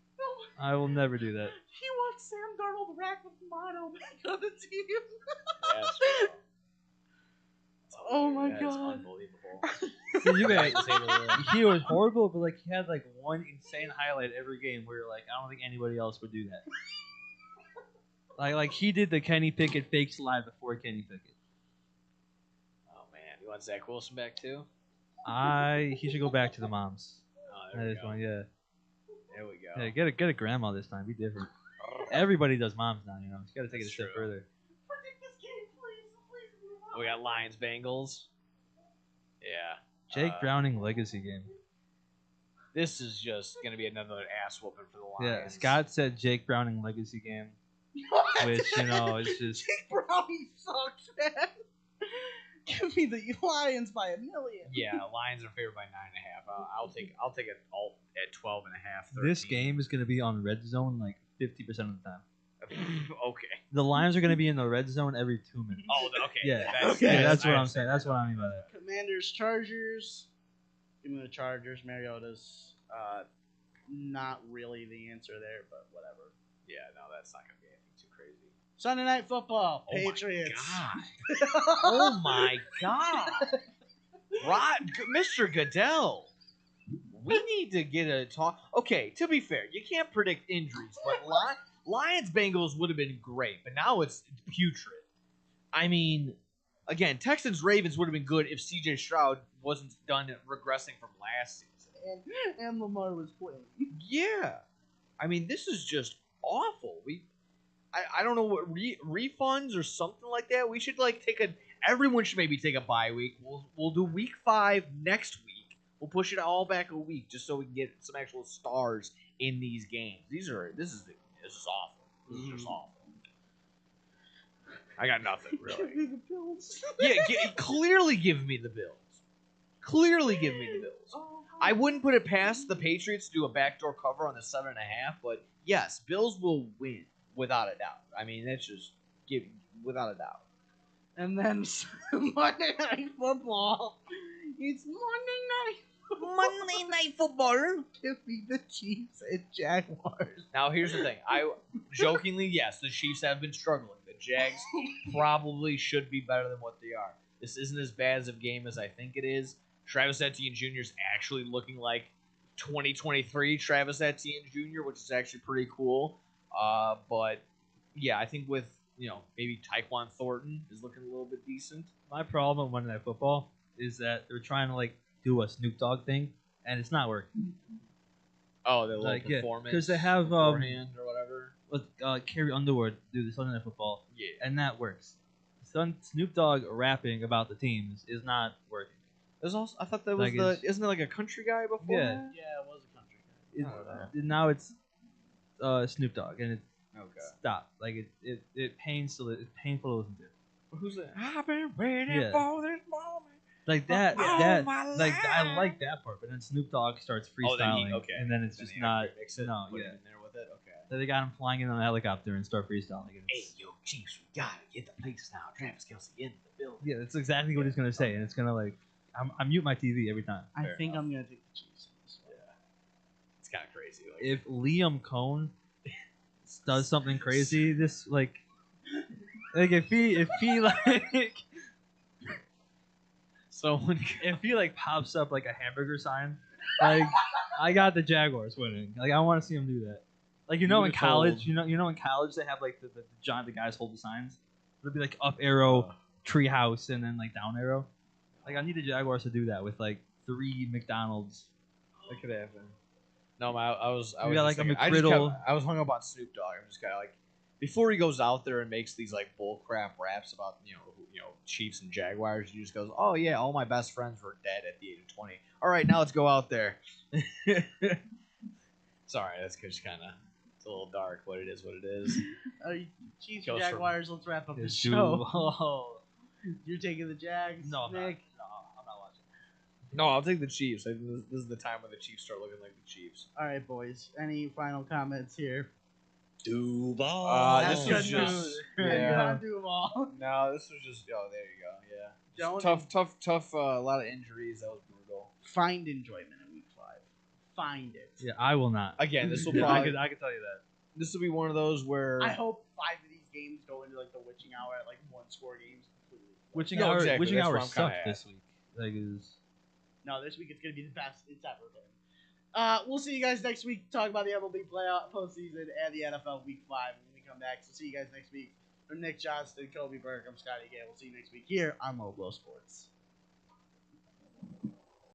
I will never do that. He wants Sam Darnold rack with Mono back on the team. That's Oh my that is god. unbelievable. So you guys, To say the least. he was horrible, but like he had like one insane highlight every game where you're like, I don't think anybody else would do that. Like he did the Kenny Pickett fake slide before Kenny Pickett. Oh man, you want Zach Wilson back too? He should go back to the moms. Oh, That there we is go. one, yeah. There we go. Yeah, get a grandma this time. Be different. Everybody does moms now, you know. You got to take it a That's step true. further. We got Lions Bengals. Yeah. Jake Browning legacy game. This is just gonna be another ass whooping for the Yeah, Lions. Scott said Jake Browning legacy game, which you know is just Jake Browning sucks, man. Give me the Lions by $1 million. Yeah, Lions are favored by 9.5. I'll take it all at 12.5. 13. this game is going to be on red zone like 50% of the time. Okay. The Lions are going to be in the red zone every 2 minutes. Oh, okay. Yeah, That's that's what I I'm saying. That's what I mean by that. Commanders, Chargers. Give me the Chargers. Mariota's not really the answer there, but whatever. Yeah, no, that's not gonna be anything too crazy. Sunday Night Football. Oh my Patriots. Oh my god. Mr. Goodell. We need to get a talk. Okay, to be fair, you can't predict injuries, but Lions Bengals would have been great, but now it's putrid. I mean, again, Texans Ravens would have been good if CJ Stroud wasn't done regressing from last season. and Lamar was playing. Yeah, I mean, this is just awful. I don't know what refunds or something like that. We should like everyone should maybe take a bye week. We'll do week 5 next week. We'll push it all back a week just so we can get some actual stars in these games. This is awful. This is just awful. I got nothing really. Give me the Bills. Yeah, clearly give me the Bills. Clearly give me the Bills. I wouldn't put it past the Patriots to do a backdoor cover on the 7.5, but yes, Bills will win without a doubt. I mean, that's just without a doubt. And then Monday Night Football. It's Monday Night Football. Give me the Chiefs and Jaguars. Now, here's the thing. I jokingly, yes, the Chiefs have been struggling. The Jags probably should be better than what they are. This isn't as bad as a game as I think it is. Travis Etienne Jr. is actually looking like 2023 Travis Etienne Jr., which is actually pretty cool. But yeah, I think with maybe Tyquan Thornton is looking a little bit decent. My problem with Monday Night Football is that they're trying to do a Snoop Dogg thing, and it's not working. Oh, the little performance because they have beforehand or whatever. With Carrie Underwood do the Sunday Night Football, and that works. Snoop Dogg rapping about the teams is not working. There's also I thought that was isn't it like a country guy before? Yeah, it was a country guy. Now it's Snoop Dogg, and it's okay. Stop. It's painful to listen to. Who's that? I've been waiting for this moment. Like that, I like that part, but then Snoop Dogg starts freestyling, and then it's just not. In there with it. Okay. So they got him flying in on a helicopter and start freestyling. Hey, yo, Chiefs, we gotta get the place now. Travis Kelce in the building. Yeah, that's exactly what he's gonna say, and it's gonna I mute my TV every time. I think I'm gonna take the Chiefs. Yeah, it's kind of crazy. If Liam Cohn does something crazy, if he pops up like a hamburger sign, I got the Jaguars winning. I want to see him do that. In college, in college they have the guys hold the signs. It'll be up arrow, tree house, and then down arrow. I need the Jaguars to do that with 3 McDonald's. That could happen. No, I was got a McGriddle. I was hung up on Snoop Dogg. I'm just kind of before he goes out there and makes these bull crap raps about Chiefs and Jaguars, he just goes, "Oh yeah, all my best friends were dead at the age of 20. All right, now let's go out there." Sorry, that's just kind of it's a little dark, but it is what it is. Chiefs and Jaguars. Let's wrap up this show. You're taking the Jags, no, Nick. I'm not watching. No, I'll take the Chiefs. This is the time when the Chiefs start looking like the Chiefs. All right, boys. Any final comments here? Duval. This was just Duval. No, this was just. Oh, there you go. Yeah. Don't Tough. A lot of injuries. That was brutal. Find enjoyment in week 5. Find it. Yeah, I will not. Again, this will probably. I can tell you that. This will be one of those where I hope 5 of these games go into the witching hour at 1-score games completely. Witching hour sucked this week. No, this week it's gonna be the best it's ever been. We'll see you guys next week. Talk about the MLB playoff postseason and the NFL Week 5 when we come back. So see you guys next week. From Nick Johnston, Kobe Burke, I'm Scotty Gale. We'll see you next week here on Low Blow Sports.